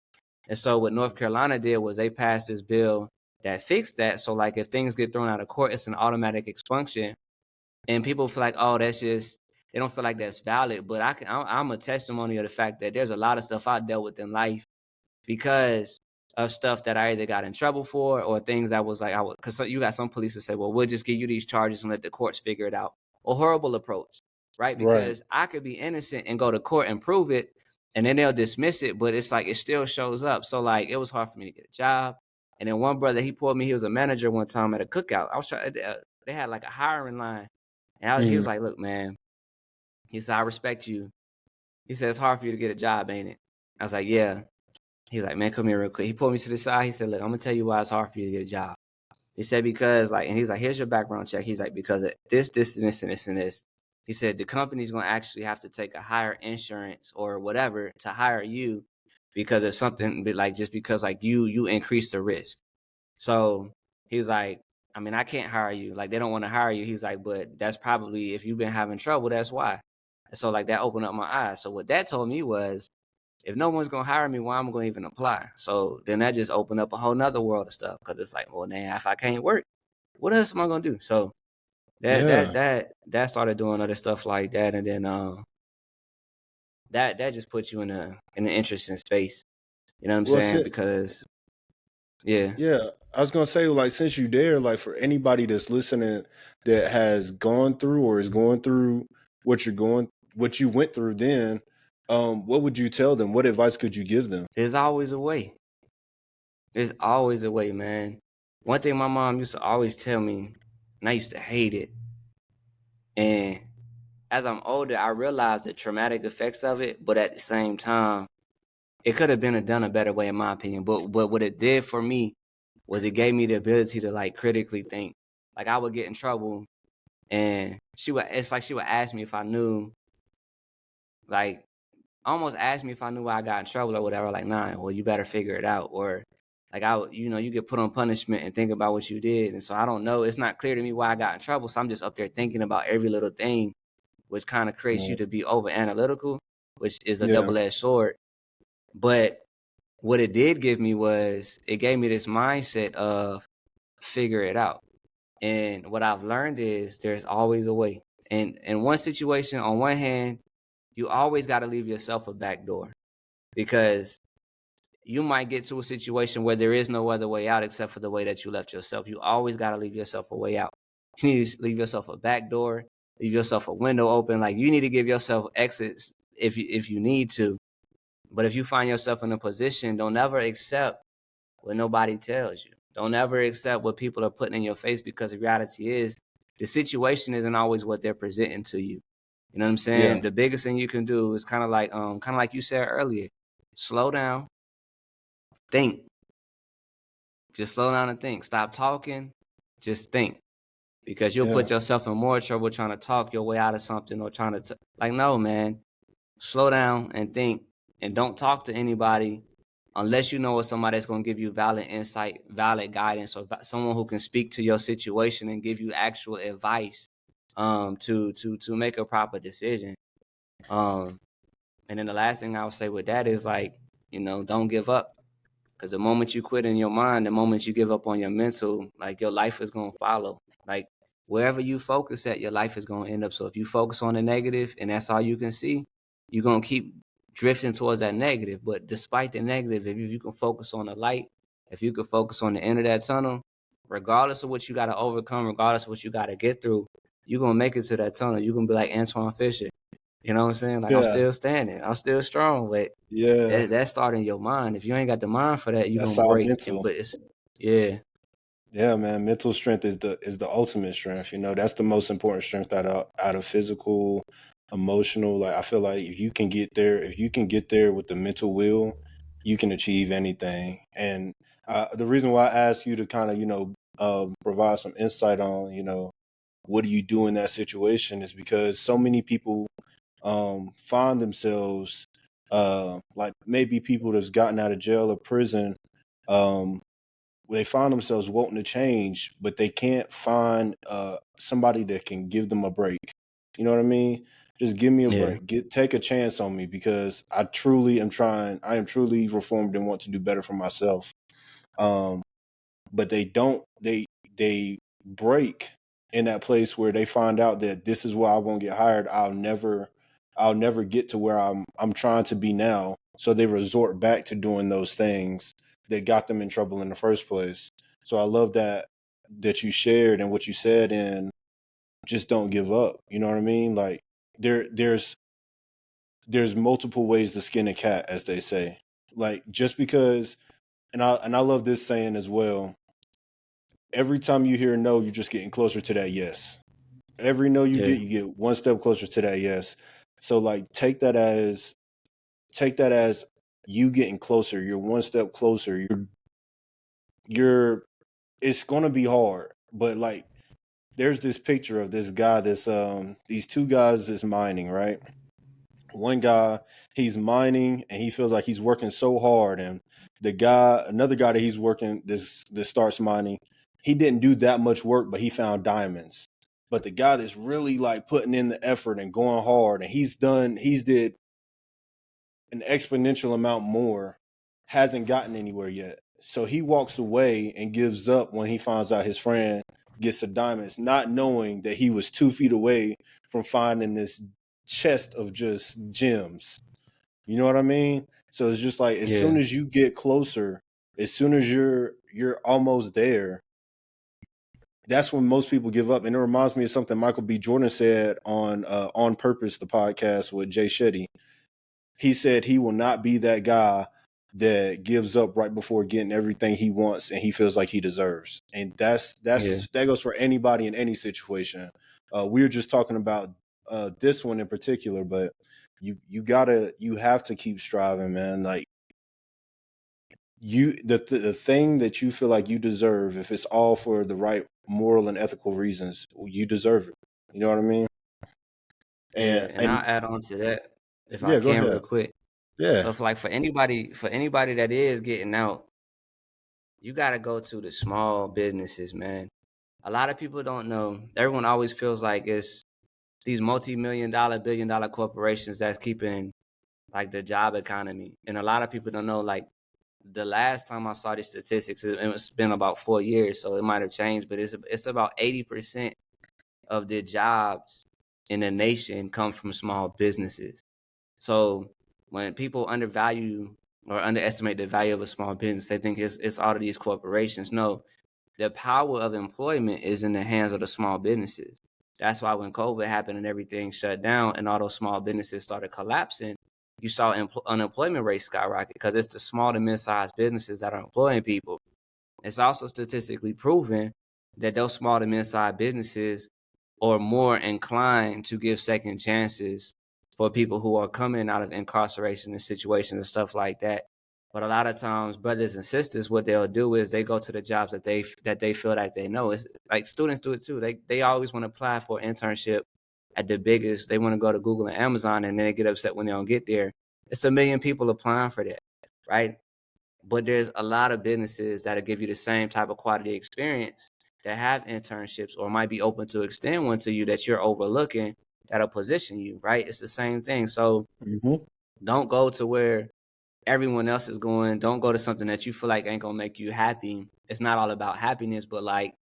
Speaker 1: And so what North Carolina did was they passed this bill that fixed that. So like if things get thrown out of court, it's an automatic expunction, and people feel like, oh, that's just they don't feel like that's valid. But I'm a testimony of the fact that there's a lot of stuff I dealt with in life because of stuff that I either got in trouble for or things that was like I would, because you got some police that say, well, we'll just give you these charges and let the courts figure it out. A horrible approach, right?
Speaker 2: Right.
Speaker 1: Because I could be innocent and go to court and prove it, and then they'll dismiss it, but it's like it still shows up. So like it was hard for me to get a job. And then one brother, he pulled me. He was a manager one time at a cookout. I was trying. They had like a hiring line, and he was
Speaker 2: Mhm.
Speaker 1: like, "Look, man," he said, "I respect you." He said, "It's hard for you to get a job, ain't it?" I was like, "Yeah." He's like, "Man, come here real quick." He pulled me to the side. He said, "Look, I'm gonna tell you why it's hard for you to get a job." He said, "Because like," and he's like, "Here's your background check." He's like, "Because of this, and this, and this, and this." He said, "The company's gonna actually have to take a higher insurance or whatever to hire you because of something, but like just because like you increase the risk." So he's like, "I mean, I can't hire you. Like they don't want to hire you." He's like, "But that's probably if you've been having trouble, that's why." And so like that opened up my eyes. So what that told me was if no one's gonna hire me, why am I gonna even apply? So then that just opened up a whole nother world of stuff because it's like, well, now if I can't work, what else am I gonna do? So
Speaker 2: Yeah.
Speaker 1: that started doing other stuff like that, and then that just puts you in an interesting space. You know what I'm
Speaker 2: Well,
Speaker 1: saying? Because yeah,
Speaker 2: yeah, I was gonna say, like, since you there, like, for anybody that's listening that has gone through or is going through what you went through, then, what would you tell them? What advice could you give them?
Speaker 1: there's always a way. There's always a way, man. One thing my mom used to always tell me, and I used to hate it, and as I'm older, I realized the traumatic effects of it, but at the same time, it could have been done a better way, in my opinion. But what it did for me was it gave me the ability to like critically think. Like I would get in trouble, and it's like she would ask me if I knew, like almost ask me if I knew why I got in trouble or whatever. Like, nah, well, you better figure it out. Or like you get put on punishment and think about what you did. And so I don't know. It's not clear to me why I got in trouble. So I'm just up there thinking about every little thing, which kind of creates you
Speaker 2: Right.
Speaker 1: to be over analytical, which is a
Speaker 2: Yeah.
Speaker 1: double-edged sword. But what it did give me was it gave me this mindset of figure it out. And what I've learned is there's always a way. And in one situation, on one hand, you always got to leave yourself a back door, because you might get to a situation where there is no other way out except for the way that you left yourself. You always got to leave yourself a way out. You need to leave yourself a back door, leave yourself a window open. Like, you need to give yourself exits if you need to. But if you find yourself in a position, don't ever accept what nobody tells you. Don't ever accept what people are putting in your face, because the reality is the situation isn't always what they're presenting to you. You know what I'm saying?
Speaker 2: Yeah.
Speaker 1: The biggest thing you can do is kind of like you said earlier, slow down, think. Just slow down and think. Stop talking. Just think. Because you'll
Speaker 2: Yeah.
Speaker 1: put yourself in more trouble trying to talk your way out of something, or trying to like, no, man. Slow down and think, and don't talk to anybody unless you know it's somebody that's going to give you valid insight, valid guidance, or someone who can speak to your situation and give you actual advice to make a proper decision. Um and then the last thing I would say with that is, like, don't give up. Because the moment you quit in your mind, the moment you give up on your mental, like, your life is gonna follow. Like, wherever you focus at, your life is gonna end up. So if you focus on the negative and that's all you can see, you're gonna keep drifting towards that negative. But despite the negative, if you can focus on the light, if you can focus on the end of that tunnel, regardless of what you gotta overcome, regardless of what you gotta get through, you're gonna make it to that tunnel. You're gonna be like Antoine Fisher. You know what I'm saying? Like, I'm
Speaker 2: Yeah.
Speaker 1: still standing, I'm still strong, but
Speaker 2: Yeah.
Speaker 1: that's starting your mind. If you ain't got the mind for that, you're
Speaker 2: That's
Speaker 1: gonna
Speaker 2: all
Speaker 1: break.
Speaker 2: mental.
Speaker 1: But it's, yeah,
Speaker 2: Yeah, man. Mental strength is the ultimate strength. That's the most important strength out of physical, emotional. Like, I feel like if you can get there with the mental will, you can achieve anything. And the reason why I asked you to kind of provide some insight on what do you do in that situation is because so many people find themselves like maybe people that's gotten out of jail or prison. Um, they find themselves wanting to change, but they can't find somebody that can give them a break. You know what I mean? Just give me a
Speaker 1: yeah,
Speaker 2: break. Take a chance on me because I truly am trying. I am truly reformed and want to do better for myself. Um, but they don't. They break in that place where they find out that this is where I won't get hired. I'll never get to where I'm trying to be now. So they resort back to doing those things that got them in trouble in the first place. So I love that you shared and what you said, and just don't give up. You know what I mean? Like there's multiple ways to skin a cat, as they say. Like, just because, and I love this saying as well. Every time you hear no, you're just getting closer to that yes. Every no
Speaker 1: yeah,
Speaker 2: you get one step closer to that yes. So, like, take that as you getting closer. You're one step closer. You're it's gonna be hard, but like, there's this picture of this guy that's these two guys that's mining, right? One guy, he's mining and he feels like he's working so hard, and another guy that he's working this starts mining, he didn't do that much work, but he found diamonds. But the guy that's really like putting in the effort and going hard, and he's did an exponential amount more, hasn't gotten anywhere yet. So he walks away and gives up when he finds out his friend gets the diamonds, not knowing that he was 2 feet away from finding this chest of just gems. You know what I mean? So it's just like, as soon
Speaker 1: yeah,
Speaker 2: as you get closer, as soon as you're almost there, that's when most people give up. And it reminds me of something Michael B. Jordan said on Purpose, the podcast with Jay Shetty. He said he will not be that guy that gives up right before getting everything he wants and he feels like he deserves. And
Speaker 1: yeah,
Speaker 2: that goes for anybody in any situation. We were just talking about this one in particular, but you have to keep striving, man. Like, the thing that you feel like you deserve, if it's all for the right moral and ethical reasons, you deserve it. You know what I mean?
Speaker 1: yeah. And
Speaker 2: And
Speaker 1: I'll add on to that if I
Speaker 2: yeah, go
Speaker 1: can, real
Speaker 2: ahead.
Speaker 1: quick.
Speaker 2: Yeah.
Speaker 1: So, for anybody that is getting out, you gotta go to the small businesses, man. A lot of people don't know. Everyone always feels like it's these multi-million dollar, billion-dollar corporations that's keeping, like, the job economy. And a lot of people don't know, like, the last time I saw these statistics, it's been about 4 years, so it might have changed, but it's about 80% of the jobs in the nation come from small businesses. So when people undervalue or underestimate the value of a small business, they think it's all of these corporations. No, the power of employment is in the hands of the small businesses. That's why when COVID happened and everything shut down and all those small businesses started collapsing, you saw unemployment rates skyrocket because it's the small to mid-sized businesses that are employing people. It's also statistically proven that those small to mid-sized businesses are more inclined to give second chances for people who are coming out of incarceration and situations and stuff like that. But a lot of times, brothers and sisters, what they'll do is they go to the jobs that they feel like they know. It's like students do it too. They always want to apply for an internship at the biggest. They want to go to Google and Amazon, and then they get upset when they don't get there. It's a million people applying for that, right? But there's a lot of businesses that'll give you the same type of quality experience that have internships or might be open to extend one to you that you're overlooking that'll position you, right? It's the same thing. So
Speaker 2: Mm-hmm.
Speaker 1: don't go to where everyone else is going. Don't go to something that you feel like ain't gonna make you happy. It's not all about happiness, but like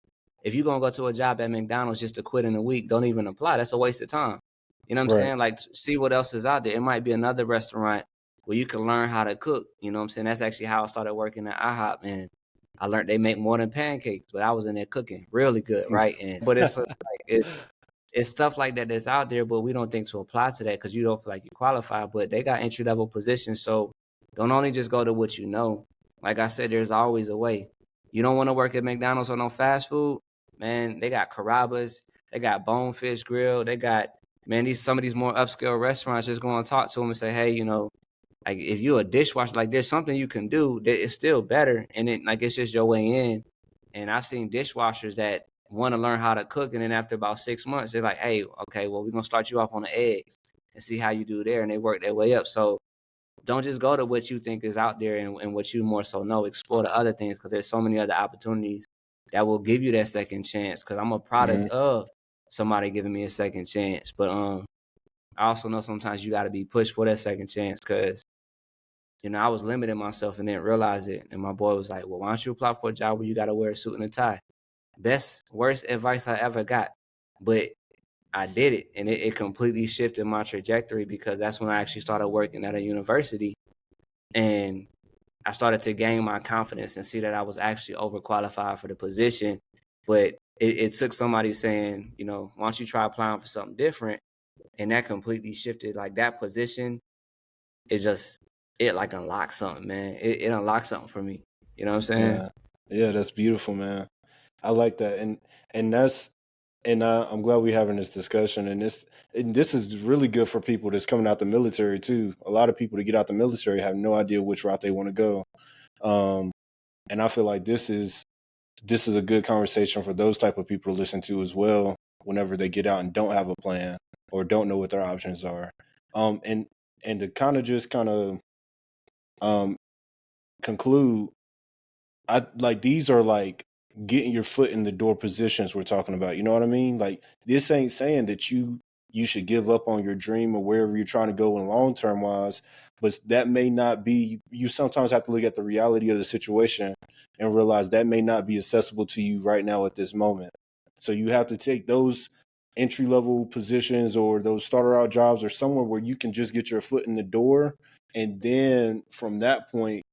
Speaker 1: if you're gonna go to a job at McDonald's just to quit in a week, don't even apply. That's a waste of time. You know what I'm
Speaker 2: Right.
Speaker 1: saying? Like see what else is out there. It might be another restaurant where you can learn how to cook. You know what I'm saying? That's actually how I started working at IHOP, and I learned they make more than pancakes, but I was in there cooking really good, right? And but it's like it's stuff like that that's out there, but we don't think to apply to that because you don't feel like you qualify. But they got entry level positions, so don't only just go to what you know. Like I said, there's always a way. You don't want to work at McDonald's or no fast food, man. They got Carrabba's, they got Bonefish Grill, they got man these some of these more upscale restaurants. Just go and talk to them and say, hey, you know, like if you're a dishwasher, like there's something you can do that is still better, and it like it's just your way in. And I've seen dishwashers that want to learn how to cook, and then after about 6 months, they're like, hey, okay, well we're gonna start you off on the eggs and see how you do there, and they work their way up. So don't just go to what you think is out there and what you more so know. Explore the other things because there's so many other opportunities that will give you that second chance. Because I'm a product
Speaker 2: Mm-hmm.
Speaker 1: of somebody giving me a second chance. But I also know sometimes you got to be pushed for that second chance because you know I was limiting myself and didn't realize it. And my boy was like, "Well, why don't you apply for a job where you got to wear a suit and a tie?" Best worst advice I ever got, but I did it, and it completely shifted my trajectory because that's when I actually started working at a university and I started to gain my confidence and see that I was actually overqualified for the position. But it took somebody saying, you know, why don't you try applying for something different? And that completely shifted. Like that position, it just it like unlocked something, man. It unlocked something for me. You know what I'm saying?
Speaker 2: Yeah. Yeah, that's beautiful, man. I like that. And that's and I'm glad we're having this discussion. And this is really good for people that's coming out the military too. A lot of people that get out the military have no idea which route they want to go. Um, and I feel like this is a good conversation for those type of people to listen to as well whenever they get out and don't have a plan or don't know what their options are. And to kind of um conclude, I like these are like getting your foot in the door positions we're talking about. You know what I mean? Like this ain't saying that you should give up on your dream or wherever you're trying to go in long term wise, but that may not be. You sometimes have to look at the reality of the situation and realize that may not be accessible to you right now at this moment. So you have to take those entry level positions or those starter out jobs or somewhere where you can just get your foot in the door, and then from that point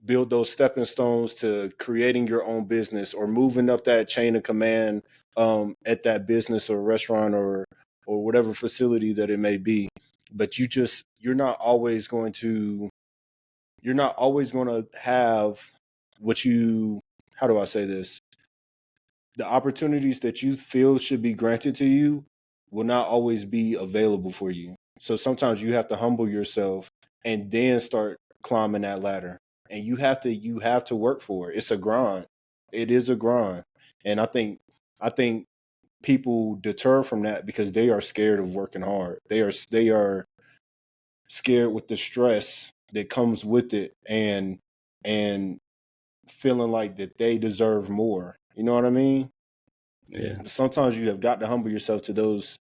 Speaker 2: build those stepping stones to creating your own business or moving up that chain of command at that business or restaurant or whatever facility that it may be. But you're not always going to have what you how do I say this, the opportunities that you feel should be granted to you will not always be available for you. So sometimes you have to humble yourself and then start climbing that ladder. And you have to work for it. It's a grind. It is a grind. And I think people deter from that because they are scared of working hard. They are scared with the stress that comes with it and feeling like that they deserve more. You know what I mean?
Speaker 1: Yeah,
Speaker 2: Sometimes you have got to humble yourself to those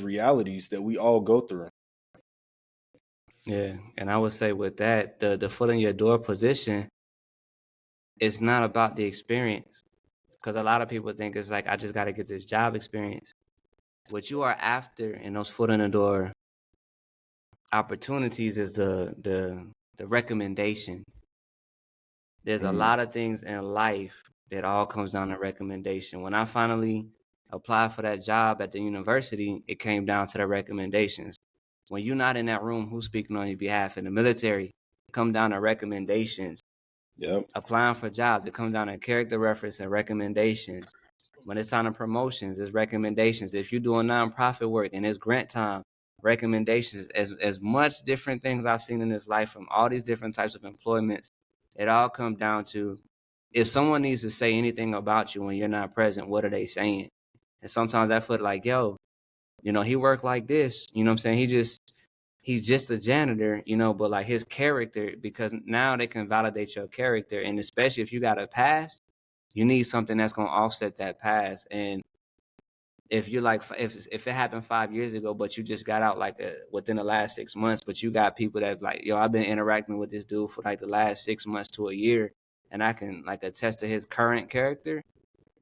Speaker 2: realities that we all go through.
Speaker 1: yeah. And I would say with that, the foot in your door position, it's not about the experience because a lot of people think it's like I just got to get this job experience. What you are after in those foot in the door opportunities is the recommendation. There's a
Speaker 2: Mm,
Speaker 1: lot of things in life that all comes down to recommendation. When I finally applied for that job at the university, it came down to the recommendations. When you're not in that room, who's speaking on your behalf? In the military, it comes down to recommendations.
Speaker 2: yep.
Speaker 1: Applying for jobs, it comes down to character reference and recommendations. When it's time to promotions, it's recommendations. If you're doing nonprofit work and it's grant time, recommendations. As much different things I've seen in this life from all these different types of employments, it all comes down to if someone needs to say anything about you when you're not present, what are they saying? And sometimes I feel like, yo, he worked like this. You know what I'm saying? He's just a janitor, but like his character, because now they can validate your character. And especially if you got a past, you need something that's gonna offset that past. And if you're like, if it happened 5 years ago, but you just got out like within the last 6 months, but you got people that like, yo, I've been interacting with this dude for like the last 6 months to a year, and I can like attest to his current character.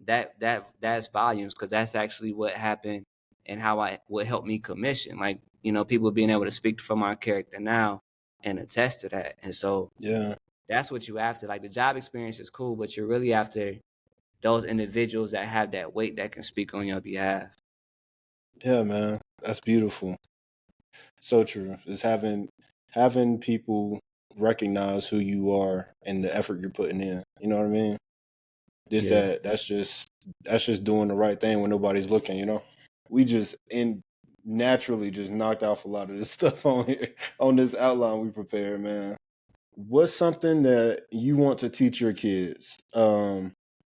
Speaker 1: That's volumes, because that's actually what happened and how what helped me commission. Like, people being able to speak for my character now and attest to that. And so
Speaker 2: Yeah.
Speaker 1: that's what you after. Like the job experience is cool, but you're really after those individuals that have that weight that can speak on your behalf.
Speaker 2: Yeah, man. That's beautiful. So true. Is having people recognize who you are and the effort you're putting in. You know what I mean? This
Speaker 1: Yeah.
Speaker 2: that's just doing the right thing when nobody's looking, you know? We just in naturally just knocked off a lot of this stuff on here on this outline we prepared, man. What's something that you want to teach your kids?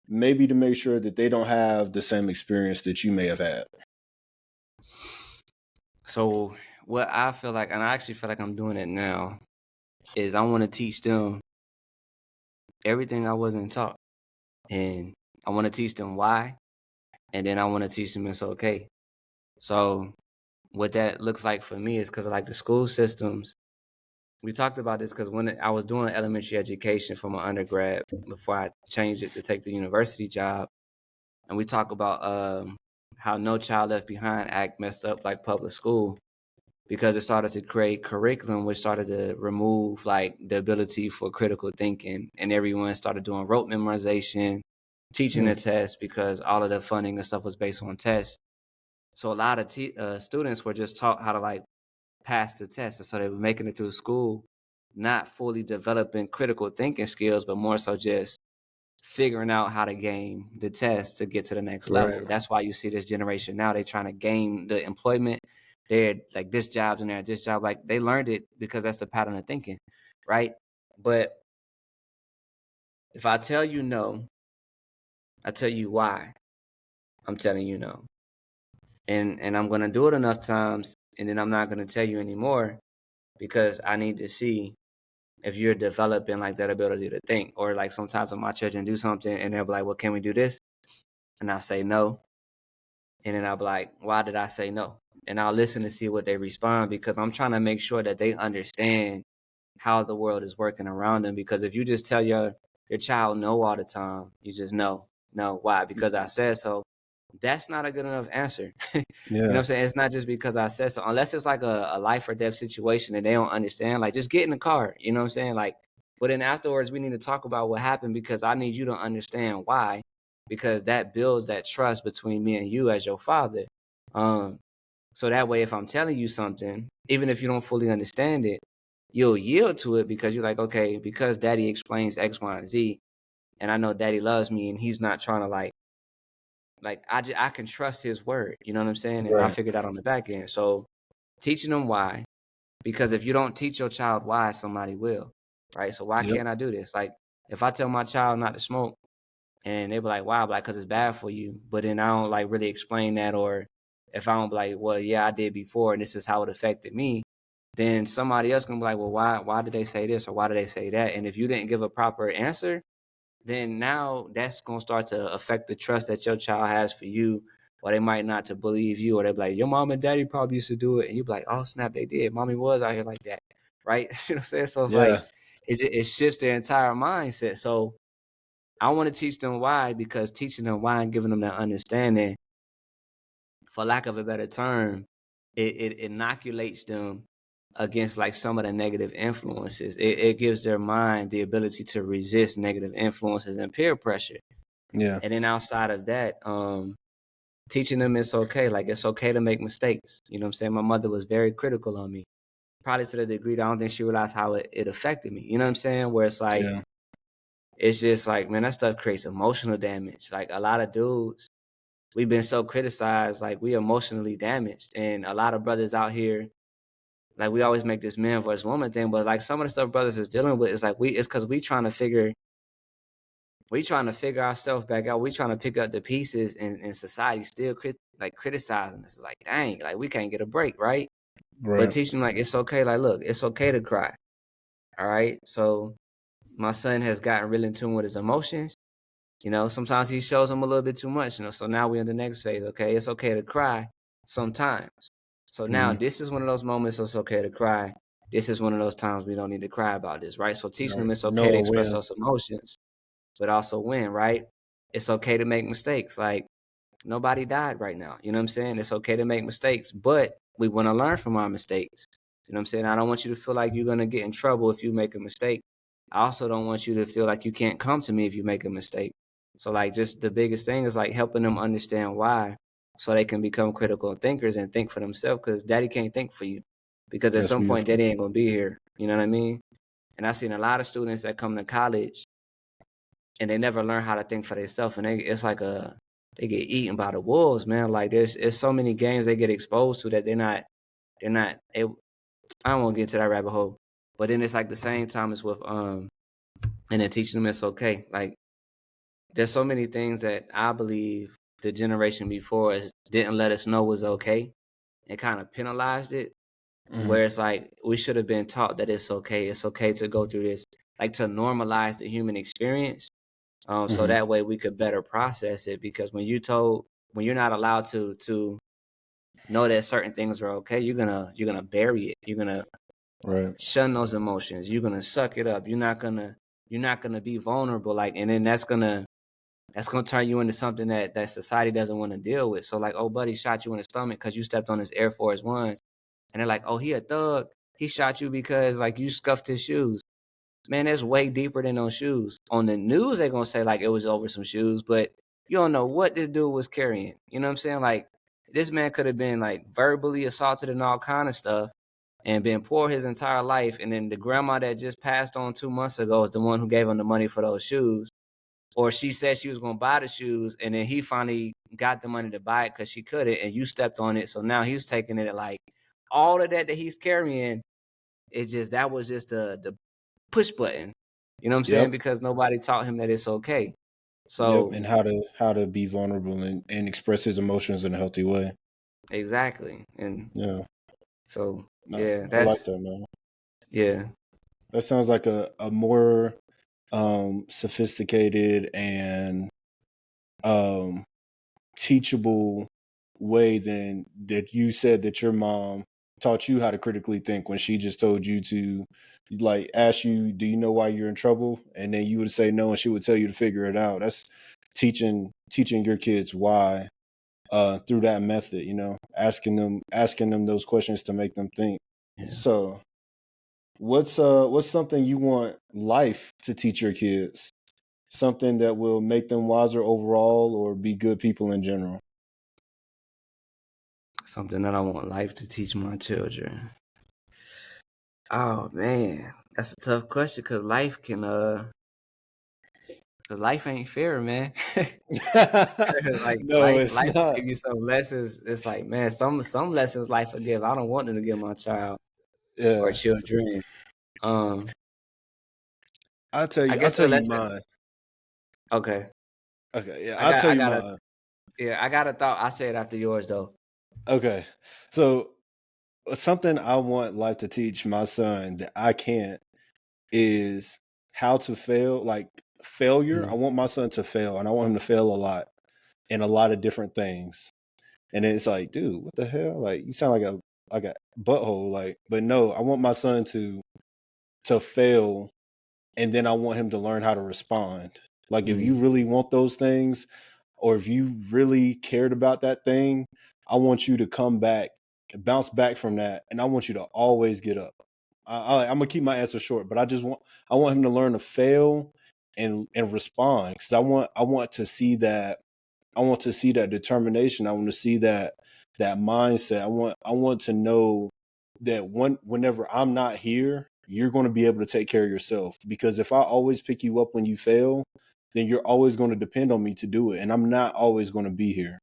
Speaker 2: Maybe to make sure that they don't have the same experience that you may have had.
Speaker 1: So what I feel like, and I actually feel like I'm doing it now, is I want to teach them everything I wasn't taught. And I want to teach them why, and then I want to teach them it's okay. So what that looks like for me is because like the school systems, we talked about this because when I was doing elementary education for my undergrad before I changed it to take the university job, and we talk about how No Child Left Behind Act messed up like public school because it started to create curriculum which started to remove like the ability for critical thinking, and everyone started doing rote memorization, teaching the
Speaker 2: Mm,
Speaker 1: test because all of the funding and stuff was based on tests. So a lot of students were just taught how to like pass the test, and so they were making it through school, not fully developing critical thinking skills, but more so just figuring out how to game the test to get to the next
Speaker 2: right.
Speaker 1: level. That's why you see this generation now, they trying to game the employment. They're like this job's in there, this job, like they learned it because that's the pattern of thinking, right? But if I tell you no, I tell you why I'm telling you no. And I'm gonna do it enough times, and then I'm not gonna tell you anymore because I need to see if you're developing like that ability to think. Or like sometimes when my children do something and they're like, well, can we do this? And I say no. And then I'll be like, why did I say no? And I'll listen to see what they respond because I'm trying to make sure that they understand how the world is working around them. Because if you just tell your child no all the time, you just know. No. Why? Because I said so. That's not a good enough answer. You know what
Speaker 2: Yeah.
Speaker 1: I'm saying? It's not just because I said so. Unless it's like a life or death situation and they don't understand, like just get in the car. You know what I'm saying? Like, but then afterwards we need to talk about what happened because I need you to understand why. Because that builds that trust between me and you as your father. Um, so that way if I'm telling you something, even if you don't fully understand it, you'll yield to it because you're like, okay, because daddy explains X, Y, and Z, and I know daddy loves me and he's not trying to like I can trust his word, you know what I'm saying? And I
Speaker 2: Right.
Speaker 1: figured out on the back end. So teaching them why, because if you don't teach your child why, somebody will, right? So why
Speaker 2: Yep.
Speaker 1: can't I do this? Like if I tell my child not to smoke and they be like, why? Like, cause it's bad for you. But then I don't like really explain that, or if I don't be like, well, yeah, I did before, and this is how it affected me. Then somebody else gonna be like, well, why did they say this or why did they say that? And if you didn't give a proper answer, then now that's gonna start to affect the trust that your child has for you, or they might not to believe you, or they be like, your mom and daddy probably used to do it, and you be like, oh snap, they did. Mommy was out here like that, right? You know what I'm saying? So it's like
Speaker 2: Yeah.
Speaker 1: it shifts their entire mindset. So I want to teach them why because teaching them why and giving them that understanding for lack of a better term, it inoculates them against like some of the negative influences. It gives their mind the ability to resist negative influences and peer pressure.
Speaker 2: Yeah.
Speaker 1: And then outside of that, teaching them it's okay. Like it's okay to make mistakes. You know what I'm saying? My mother was very critical on me, probably to the degree that I don't think she realized how it affected me. You know what I'm saying? Where it's like,
Speaker 2: Yeah.
Speaker 1: it's just like, man, that stuff creates emotional damage. Like a lot of dudes, we've been so criticized, like we emotionally damaged. And a lot of brothers out here, like we always make this man versus woman thing, but like some of the stuff brothers is dealing with is like it's because we trying to figure ourselves back out. We trying to pick up the pieces, and society still criticizing us. It's like, dang, like we can't get a break, right? But
Speaker 2: Right.
Speaker 1: teach them like it's okay. Like, look, it's okay to cry. All right. So my son has gotten really in tune with his emotions. You know, sometimes he shows them a little bit too much. You know, so now we're in the next phase. Okay, it's okay to cry sometimes. So now
Speaker 2: Mm-hmm.
Speaker 1: this is one of those moments it's okay to cry. This is one of those times we don't need to cry about this, right? So teaching
Speaker 2: Right.
Speaker 1: them it's okay to
Speaker 2: Knowing
Speaker 1: express
Speaker 2: when.
Speaker 1: those emotions, but also when, right? It's okay to make mistakes. Like nobody died right now. You know what I'm saying? It's okay to make mistakes, but we want to learn from our mistakes. You know what I'm saying? I don't want you to feel like you're going to get in trouble if you make a mistake. I also don't want you to feel like you can't come to me if you make a mistake. So like just the biggest thing is like helping them understand why so they can become critical thinkers and think for themselves, because daddy can't think for you, because at
Speaker 2: That's
Speaker 1: some point
Speaker 2: beautiful.
Speaker 1: daddy ain't going to be here. You know what I mean? And I've seen a lot of students that come to college and they never learn how to think for themselves, and it's like they get eaten by the wolves, man. Like there's so many games they get exposed to that I don't want to get into that rabbit hole. But then it's like the same time as with and then teaching them it's okay. Like there's so many things that I believe the generation before us didn't let us know was okay and kind of penalized it.
Speaker 2: Mm-hmm.
Speaker 1: Where it's like we should have been taught that it's okay. It's okay to go through this, like to normalize the human experience. So
Speaker 2: Mm-hmm.
Speaker 1: that way we could better process it. Because when you're not allowed to know that certain things are okay, you're gonna bury it. You're gonna
Speaker 2: Right.
Speaker 1: shun those emotions. You're gonna suck it up. You're not gonna be vulnerable. Like, and then that's gonna turn you into something that society doesn't want to deal with. So like, oh buddy shot you in the stomach because you stepped on his Air Force Ones, and they're like, oh, he a thug. He shot you because like you scuffed his shoes. Man, that's way deeper than those shoes. On the news, they're gonna say like it was over some shoes, but you don't know what this dude was carrying. You know what I'm saying? Like this man could have been like verbally assaulted and all kind of stuff and been poor his entire life. And then the grandma that just passed on 2 months ago is the one who gave him the money for those shoes. Or she said she was gonna buy the shoes, and then he finally got the money to buy it because she couldn't, and you stepped on it. So now he's taking it like all of that he's carrying. It just that was just the push button. You know what I'm saying?
Speaker 2: Yep.
Speaker 1: Because nobody taught him that it's okay.
Speaker 2: Yep.
Speaker 1: So
Speaker 2: And how to be vulnerable and express his emotions in a healthy way.
Speaker 1: exactly. And
Speaker 2: Yeah.
Speaker 1: so
Speaker 2: No,
Speaker 1: yeah,
Speaker 2: I like
Speaker 1: that's
Speaker 2: that, man.
Speaker 1: yeah.
Speaker 2: That sounds like a more sophisticated and um teachable way than that you said that your mom taught you how to critically think when she just told you to like ask you, do you know why you're in trouble? And then you would say no and she would tell you to figure it out. That's teaching your kids why through that method, asking them those questions to make them think.
Speaker 1: Yeah.
Speaker 2: So what's something you want life to teach your kids? Something that will make them wiser overall or be good people in general.
Speaker 1: Something that I want life to teach my children. Oh man, that's a tough question because life ain't fair, man. Like
Speaker 2: No,
Speaker 1: life,
Speaker 2: it's
Speaker 1: life will
Speaker 2: not.
Speaker 1: give you some lessons. It's like, man, some lessons life will give. I don't want them to give my child or
Speaker 2: Yeah.
Speaker 1: children. Um,
Speaker 2: I'll tell
Speaker 1: I
Speaker 2: you. I'll
Speaker 1: guess the
Speaker 2: tell you
Speaker 1: lesson.
Speaker 2: mine.
Speaker 1: Okay,
Speaker 2: Okay. Yeah.
Speaker 1: I
Speaker 2: I'll
Speaker 1: got,
Speaker 2: tell
Speaker 1: I
Speaker 2: you
Speaker 1: got a,
Speaker 2: mine.
Speaker 1: yeah, I got a thought. I say it after yours though.
Speaker 2: Okay. So something I want life to teach my son that I can't is how to fail. Like failure. I
Speaker 1: Mm,
Speaker 2: want my son to fail, and I want him to fail a lot in a lot of different things. And then it's like, dude, what the hell? Like you sound like a butthole. Like, but no, I want my son to fail, and then I want him to learn how to respond. Like if you
Speaker 1: mm,
Speaker 2: really want those things, or if you really cared about that thing, I want you to come back, bounce back from that, and I want you to always get up. I'm gonna keep my answer short, but I want him to learn to fail and respond, because I want to see that, I want to see that determination. I want to see that mindset. I want to know that whenever I'm not here, you're going to be able to take care of yourself. Because if I always pick you up when you fail, then you're always going to depend on me to do it, and I'm not always going to be here.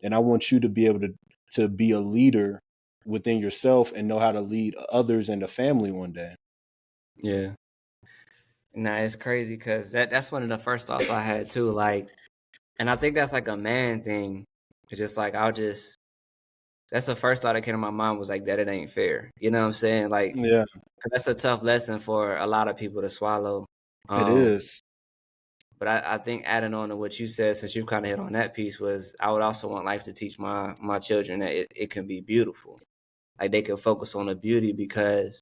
Speaker 2: And I want you to be able to be a leader within yourself and know how to lead others and the family one day.
Speaker 1: Yeah. Nah, it's crazy because that's one of the first thoughts I had too. Like, and I think that's like a man thing. It's just like that's the first thought that came to my mind was like that it ain't fair. You know what I'm saying? Like,
Speaker 2: Yeah,
Speaker 1: 'cause that's a tough lesson for a lot of people to swallow.
Speaker 2: it
Speaker 1: Um,
Speaker 2: is.
Speaker 1: but I think adding on to what you said, since you've kind of hit on that piece, was I would also want life to teach my children that it can be beautiful. Like they can focus on the beauty, because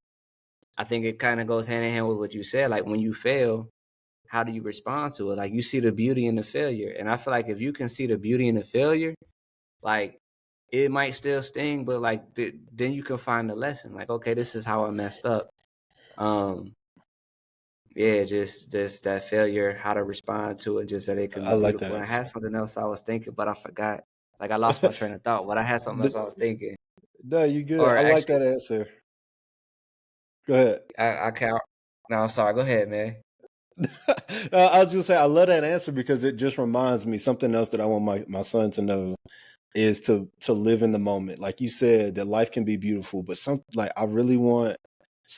Speaker 1: I think it kind of goes hand in hand with what you said. Like when you fail, how do you respond to it? Like you see the beauty in the failure. And I feel like if you can see the beauty in the failure, like it might still sting, but like then you can find the lesson. Like, okay, this is how I messed up. Um, yeah, just that failure, how to respond to it, just that it can
Speaker 2: I
Speaker 1: be
Speaker 2: like that
Speaker 1: beautiful. And I had
Speaker 2: answer.
Speaker 1: something else I was thinking, but I forgot. Like I lost my train of thought, but I had something else I was thinking.
Speaker 2: No, you good.
Speaker 1: Or
Speaker 2: I like
Speaker 1: actually,
Speaker 2: that answer. Go ahead.
Speaker 1: I can't. No, I'm sorry. Go ahead, man.
Speaker 2: I was just saying I love that answer because it just reminds me something else that I want my son to know is to live in the moment. Like you said, that life can be beautiful, but like I really want,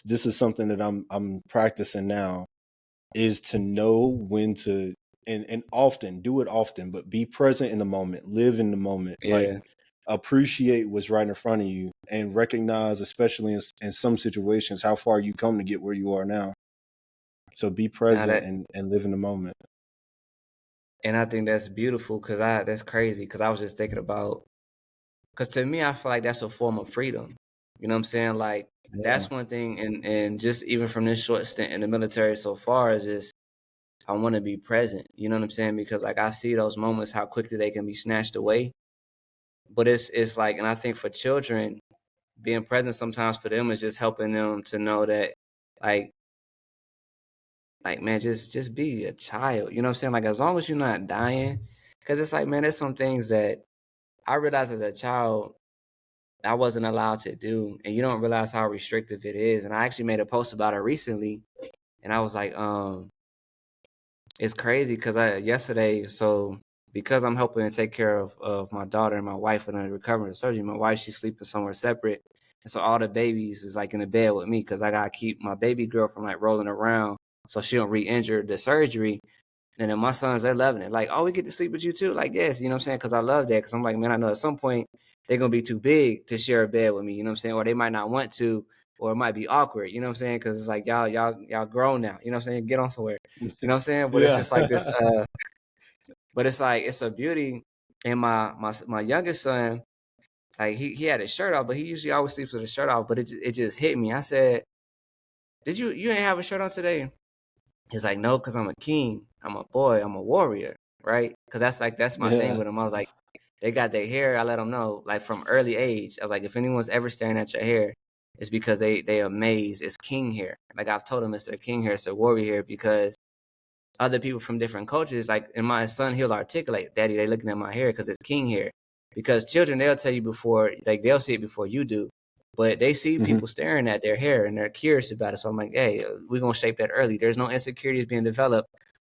Speaker 2: this is something that I'm practicing now, is to know when to, and often do it often, but be present in the moment, live in the moment, like
Speaker 1: Yeah.
Speaker 2: appreciate what's right in front of you and recognize, especially in some situations, how far you come to get where you are now. So be
Speaker 1: Now
Speaker 2: present
Speaker 1: that,
Speaker 2: and live in the moment.
Speaker 1: and I think that's beautiful because that's crazy because I was just thinking about, because to me I feel like that's a form of freedom. You know what I'm saying? Like
Speaker 2: Yeah.
Speaker 1: that's one thing, and just even from this short stint in the military so far is just I want to be present. You know what I'm saying? Because like I see those moments how quickly they can be snatched away. But it's like, and I think for children, being present sometimes for them is just helping them to know that like like man, just be a child. You know what I'm saying? Like as long as you're not dying, because it's like man, there's some things that I realized as a child I wasn't allowed to do, and you don't realize how restrictive it is. And I actually made a post about it recently, and I was like, it's crazy because I yesterday, so because I'm helping to take care of my daughter and my wife when I recover from surgery, my wife she's sleeping somewhere separate, and so all the babies is like in the bed with me because I gotta keep my baby girl from like rolling around so she don't re-injure the surgery. And then my sons, they're loving it. Like, oh, we get to sleep with you too. Like, yes, you know what I'm saying? Because I love that. Because I'm like, man, I know at some point they're gonna be too big to share a bed with me. You know what I'm saying? Or they might not want to, or it might be awkward. You know what I'm saying? Because it's like y'all grown now. You know what I'm saying? Get on somewhere. You know what I'm saying? But it's
Speaker 2: Yeah.
Speaker 1: just like this. But it's like it's a beauty. And my youngest son, like he had his shirt off, but he usually always sleeps with his shirt off. But it just hit me. I said, did you ain't have a shirt on today? He's like, no, because I'm a king. I'm a boy. I'm a warrior, right? Because that's my thing
Speaker 2: Yeah.
Speaker 1: with them. I was like, they got their hair. I let them know, like from early age. I was like, if anyone's ever staring at your hair, it's because they amazed. It's king hair. Like I've told them, it's their king hair, it's their warrior hair, because other people from different cultures, like and my son, he'll articulate, Daddy, they looking at my hair because it's king hair. Because children, they'll tell you before, like they'll see it before you do, but they see
Speaker 2: Hmm.
Speaker 1: people staring at their hair and they're curious about it. So I'm like, hey, we're gonna shape that early. There's no insecurities being developed.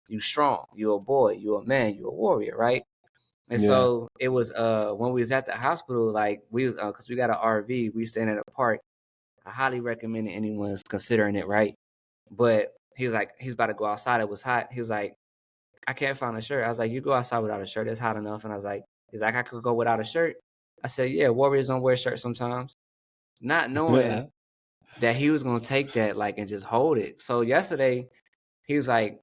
Speaker 1: You strong. You a boy. You a man. You a warrior, right? And
Speaker 2: Yeah.
Speaker 1: so it was when we was at the hospital, like we was because we got an RV, we staying at a park. I highly recommend it anyone's considering it, right? But he was like, he's about to go outside. It was hot. He was like, I can't find a shirt. I was like, you go outside without a shirt. It's hot enough. And I was like, he's like, I could go without a shirt. I said, yeah, warriors don't wear shirts sometimes. Not knowing that he was gonna take that like and just hold it. So yesterday he was like,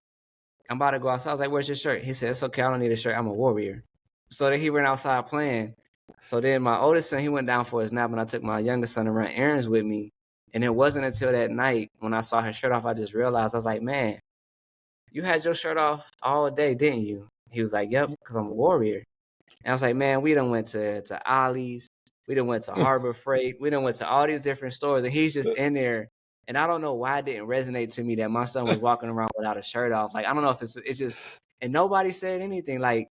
Speaker 1: I'm about to go outside. I was like, where's your shirt? He said, it's okay, I don't need a shirt. I'm a warrior. So then he went outside playing. So then my oldest son, he went down for his nap, and I took my youngest son to run errands with me. And it wasn't until that night when I saw his shirt off, I just realized, I was like, man, you had your shirt off all day, didn't you? He was like, yep, because I'm a warrior. And I was like, man, we done went to Ollie's, we done went to Harbor Freight, we done went to all these different stores, and he's just in there. And I don't know why it didn't resonate to me that my son was walking around without a shirt off. Like, I don't know if it's just, and nobody said anything. Like,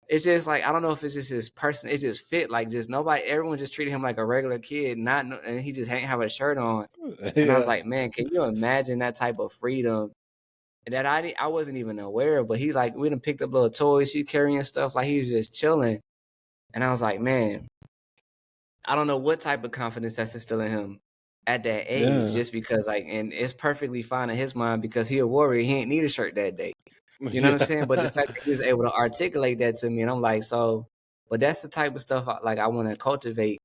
Speaker 1: it's just like, I don't know if it's just his person. It just fit. Like, just nobody, everyone just treated him like a regular kid, and he just ain't have a shirt on. And I was
Speaker 2: Yeah.
Speaker 1: like, man, can you imagine that type of freedom? And that I wasn't even aware of, but he like, we done picked up little toys, he carrying stuff, like he was just chilling. And I was like, man, I don't know what type of confidence that's instilling him at that age,
Speaker 2: Yeah.
Speaker 1: just because like, and it's perfectly fine in his mind because he a warrior, he ain't need a shirt that day. You know what I'm
Speaker 2: Yeah.
Speaker 1: saying? But the fact that he was able to articulate that to me, and I'm like, so, but that's the type of stuff like I want to cultivate,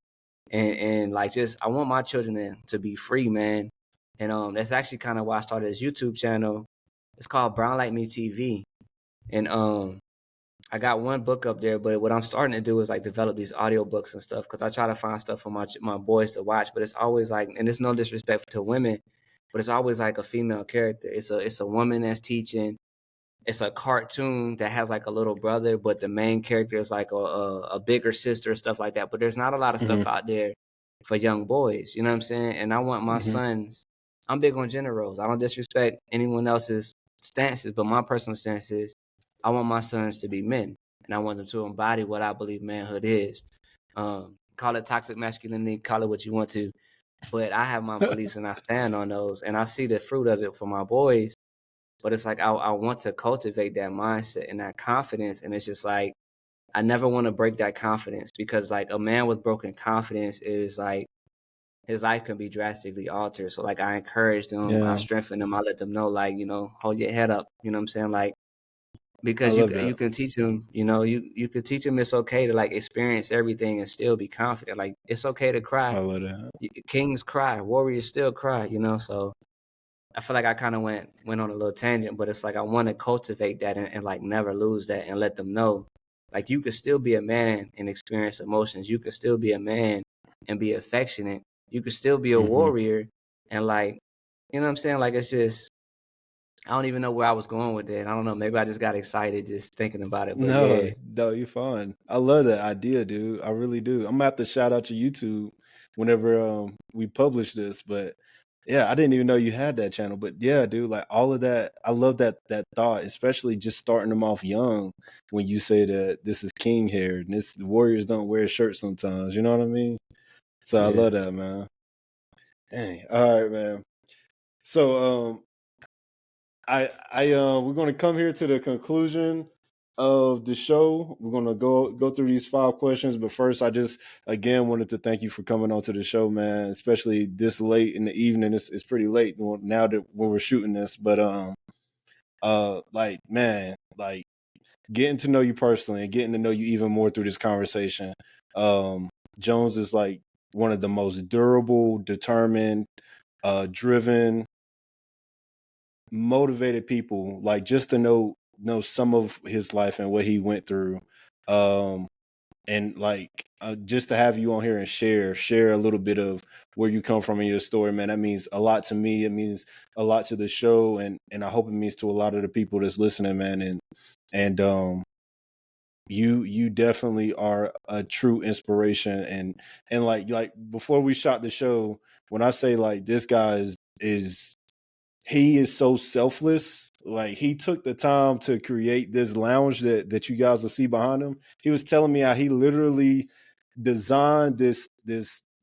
Speaker 1: and like just I want my children to be free, man. And that's actually kind of why I started this YouTube channel. It's called Brown Like Me TV, and I got one book up there, but what I'm starting to do is like develop these audio books and stuff because I try to find stuff for my boys to watch, but it's always like, and it's no disrespect to women, but it's always like a female character. It's a woman that's teaching. It's a cartoon that has like a little brother, but the main character is like a bigger sister, stuff like that. But there's not a lot of
Speaker 2: Hmm.
Speaker 1: stuff out there for young boys. You know what I'm saying? And I want my
Speaker 2: Hmm.
Speaker 1: sons. I'm big on gender roles. I don't disrespect anyone else's stances, but my personal stance is I want my sons to be men, and I want them to embody what I believe manhood is. Call it toxic masculinity, call it what you want to, but I have my beliefs and I stand on those, and I see the fruit of it for my boys. But it's like I want to cultivate that mindset and that confidence. And it's just like I never want to break that confidence because like a man with broken confidence is like his life can be drastically altered. So like I encourage them, I
Speaker 2: Yeah.
Speaker 1: strengthen them, I let them know like, hold your head up. You know what I'm saying? Like
Speaker 2: I
Speaker 1: because
Speaker 2: love
Speaker 1: you
Speaker 2: that.
Speaker 1: can teach them, you can teach them it's okay to like experience everything and still be confident. Like it's okay to cry.
Speaker 2: I love that.
Speaker 1: Kings cry, warriors still cry. So I feel like I kind of went on a little tangent, but it's like I want to cultivate that and like never lose that and let them know, like you could still be a man and experience emotions. You could still be a man and be affectionate. You could still be a
Speaker 2: Hmm.
Speaker 1: warrior and like, you know what I'm saying? Like it's just I don't even know where I was going with that. I don't know. Maybe I just got excited just thinking about it. But
Speaker 2: No,
Speaker 1: yeah,
Speaker 2: no, you're fine. I love that idea, dude. I really do. I'm gonna have to shout out your YouTube whenever we publish this. But yeah, I didn't even know you had that channel. But yeah, dude, like all of that, I love that thought, especially just starting them off young when you say that this is king hair and this the warriors don't wear shirts sometimes. You know what I mean? So I
Speaker 1: yeah,
Speaker 2: love that, man. Dang. All right, man. So we're going to come here to the conclusion of the show. We're going to go through these 5 questions, but first, I just again wanted to thank you for coming on to the show, man. Especially this late in the evening. It's pretty late now that when we're shooting this, but like man, like getting to know you personally and getting to know you even more through this conversation. Um, Jones is like one of the most durable, determined, driven, motivated people, like just to know some of his life and what he went through, um and like just to have you on here and share a little bit of where you come from in your story, man, that means a lot to me. It means a lot to the show, and I hope it means to a lot of the people that's listening, man. And you definitely are a true inspiration. And like before we shot the show, when I say like this guy is he is so selfless. Like he took the time to create this lounge that you guys will see behind him. He was telling me how he literally designed this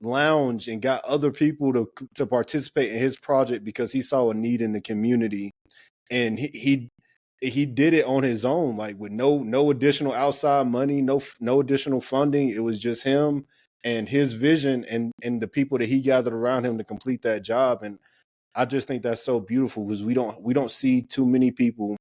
Speaker 2: lounge and got other people to participate in his project because he saw a need in the community, and he did it on his own, like with no additional outside money, no additional funding. It was just him and his vision and the people that he gathered around him to complete that job. And I just think that's so beautiful because we don't see too many people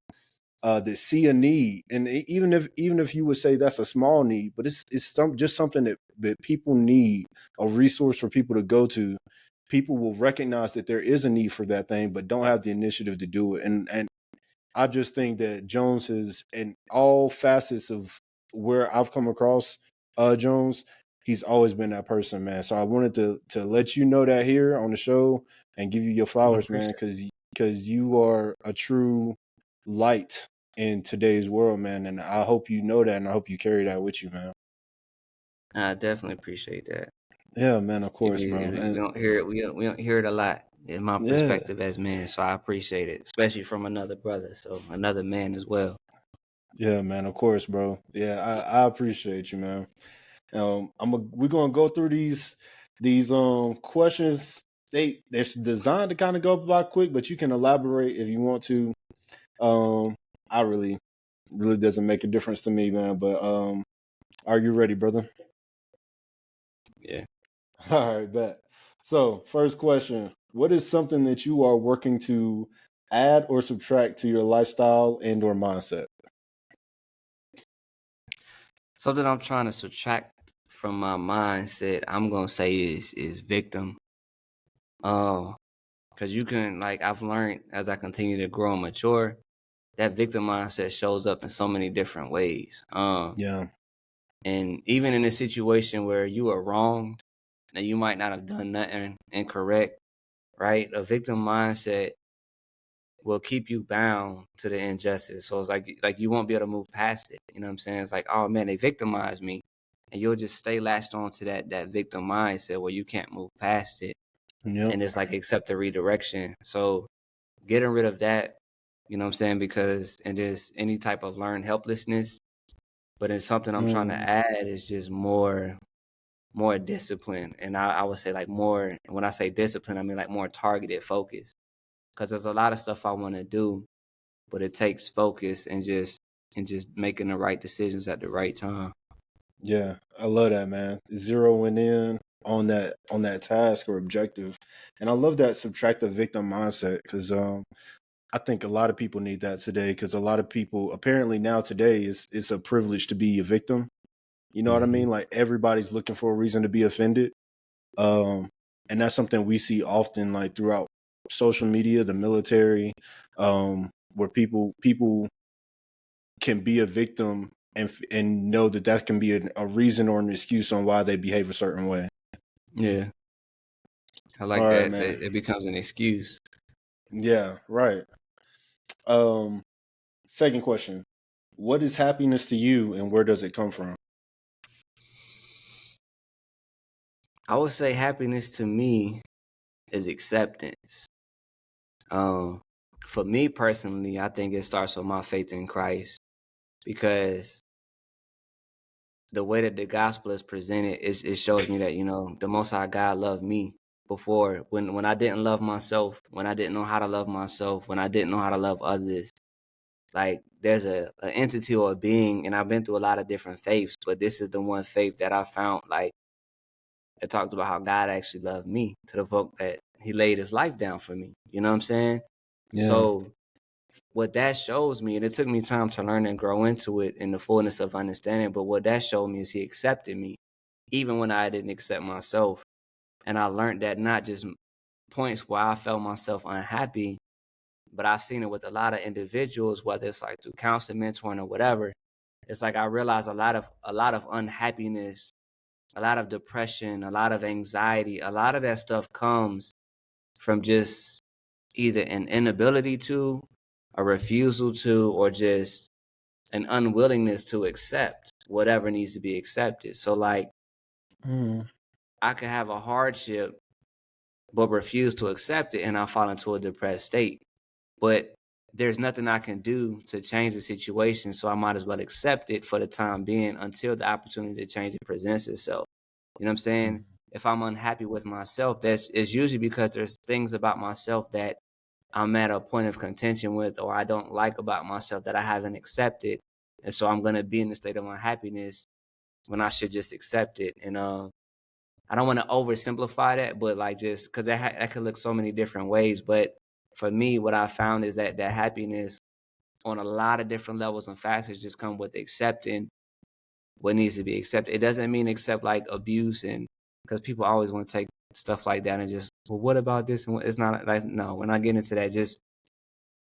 Speaker 2: that see a need, and even if you would say that's a small need, but just something that people need, a resource for people to go to. People will recognize that there is a need for that thing, but don't have the initiative to do it. And I just think that Jones is in all facets of where I've come across Jones. He's always been that person, man. So I wanted to let you know that here on the show and give you your
Speaker 1: I
Speaker 2: flowers, man,
Speaker 1: appreciate
Speaker 2: because you are a true light in today's world, man. And I hope you know that, and I hope you carry that with you, man.
Speaker 1: I definitely appreciate that.
Speaker 2: Yeah, man. Of course, bro.
Speaker 1: We
Speaker 2: And
Speaker 1: don't hear it. We don't hear it a lot in my
Speaker 2: yeah,
Speaker 1: perspective as men. So I appreciate it, especially from another brother, so another man as well.
Speaker 2: yeah, man. Of course, bro. Yeah, I appreciate you, man. We're gonna go through these questions. They're designed to kind of go by quick, but you can elaborate if you want to. I really doesn't make a difference to me, man. But are you ready, brother?
Speaker 1: Yeah.
Speaker 2: All right, bet. So, first question: what is something that you are working to add or subtract to your lifestyle and/or mindset?
Speaker 1: Something I'm trying to subtract from my mindset, I'm gonna say is victim. Uh, because you can, like, I've learned as I continue to grow and mature, that victim mindset shows up in so many different ways.
Speaker 2: Yeah.
Speaker 1: And even in a situation where you are wronged, now you might not have done nothing incorrect, right? A victim mindset will keep you bound to the injustice. So it's like you won't be able to move past it. You know what I'm saying? It's like, oh man, they victimized me. And you'll just stay latched on to that victim mindset where you can't move past it.
Speaker 2: Yep.
Speaker 1: And it's like accept the redirection. So getting rid of that, you know what I'm saying? Because it is any type of learned helplessness. But it's something I'm trying to
Speaker 2: Mm,
Speaker 1: add is just more discipline. And I would say like more, when I say discipline, I mean like more targeted focus. Because there's a lot of stuff I want to do, but it takes focus and just making the right decisions at the right time.
Speaker 2: yeah, I love that, man. Zeroing in on that task or objective, and I love that subtractive victim mindset because I think a lot of people need that today because a lot of people apparently now today is it's a privilege to be a victim. You know what I
Speaker 1: Hmm.
Speaker 2: mean? Like everybody's looking for a reason to be offended. Um, and that's something we see often, like throughout social media, the military, where people can be a victim and know that that can be a reason or an excuse on why they behave a certain way.
Speaker 1: Yeah, I
Speaker 2: All
Speaker 1: like
Speaker 2: right,
Speaker 1: that.
Speaker 2: man.
Speaker 1: It becomes an excuse.
Speaker 2: Yeah, right. Um, Second question: what is happiness to you, and where does it come from?
Speaker 1: I would say happiness to me is acceptance. Um, for me personally, I think it starts with my faith in Christ because the way that the gospel is presented, it shows me that, you know, the Most High God loved me before when I didn't love myself, when I didn't know how to love myself, when I didn't know how to love others. Like there's an entity or a being, and I've been through a lot of different faiths, but this is the one faith that I found like it talked about how God actually loved me to the point that He laid His life down for me. You know what I'm saying?
Speaker 2: Yeah.
Speaker 1: So what that shows me, and it took me time to learn and grow into it in the fullness of understanding, but what that showed me is He accepted me even when I didn't accept myself. And I learned that not just points where I felt myself unhappy, but I've seen it with a lot of individuals, whether it's like through counseling, mentoring, or whatever. It's like I realized a lot of unhappiness, a lot of depression, a lot of anxiety, a lot of that stuff comes from just either an inability to, a refusal to, or just an unwillingness to accept whatever needs to be accepted. So like
Speaker 2: Mm,
Speaker 1: I could have a hardship but refuse to accept it and I fall into a depressed state. But there's nothing I can do to change the situation, so I might as well accept it for the time being until the opportunity to change it presents itself. You know what I'm saying?
Speaker 2: mm,
Speaker 1: If I'm unhappy with myself, that's it's usually because there's things about myself that I'm at a point of contention with or I don't like about myself that I haven't accepted. And so I'm gonna be in the state of unhappiness when I should just accept it. And I don't want to oversimplify that, but like just because that could look so many different ways. But for me, what I found is that happiness on a lot of different levels and facets just come with accepting what needs to be accepted. It doesn't mean accept like abuse and because people always want to take stuff like that and just, well, what about this? And it's not like, no, we're not getting into that. Just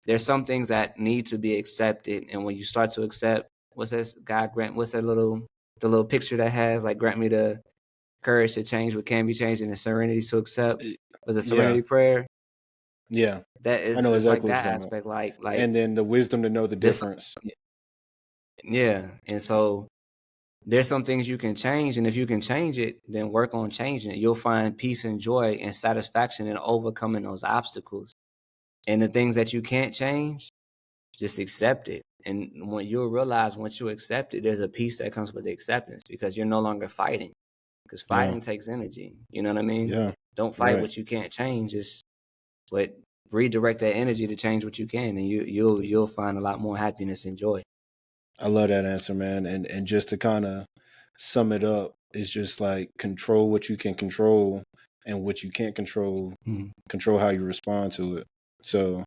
Speaker 1: there's some things that need to be accepted. And when you start to accept, what's this God grant, what's that the little picture that has like grant me the courage to change what can be changed and the serenity to accept
Speaker 2: y-
Speaker 1: was a
Speaker 2: yeah.
Speaker 1: serenity prayer.
Speaker 2: Yeah.
Speaker 1: That
Speaker 2: I
Speaker 1: is,
Speaker 2: know
Speaker 1: it's like
Speaker 2: exactly what
Speaker 1: that
Speaker 2: you're talking about.
Speaker 1: aspect, like
Speaker 2: And then the wisdom to know the
Speaker 1: this,
Speaker 2: difference.
Speaker 1: yeah. And so there's some things you can change, and if you can change it, then work on changing it. You'll find peace and joy and satisfaction in overcoming those obstacles. And the things that you can't change, just accept it. And when you'll realize, once you accept it, there's a peace that comes with the acceptance, because you're no longer fighting. Because
Speaker 2: Yeah.
Speaker 1: fighting takes energy. You know what I mean?
Speaker 2: Yeah.
Speaker 1: Don't fight
Speaker 2: Right.
Speaker 1: what you can't change. Just but redirect that energy to change what you can, and you'll find a lot more happiness and joy.
Speaker 2: I love that answer, man. And just to kind of sum it up, it's just like control what you can control, and what you can't control,
Speaker 1: Mhm.
Speaker 2: control how you respond to it. So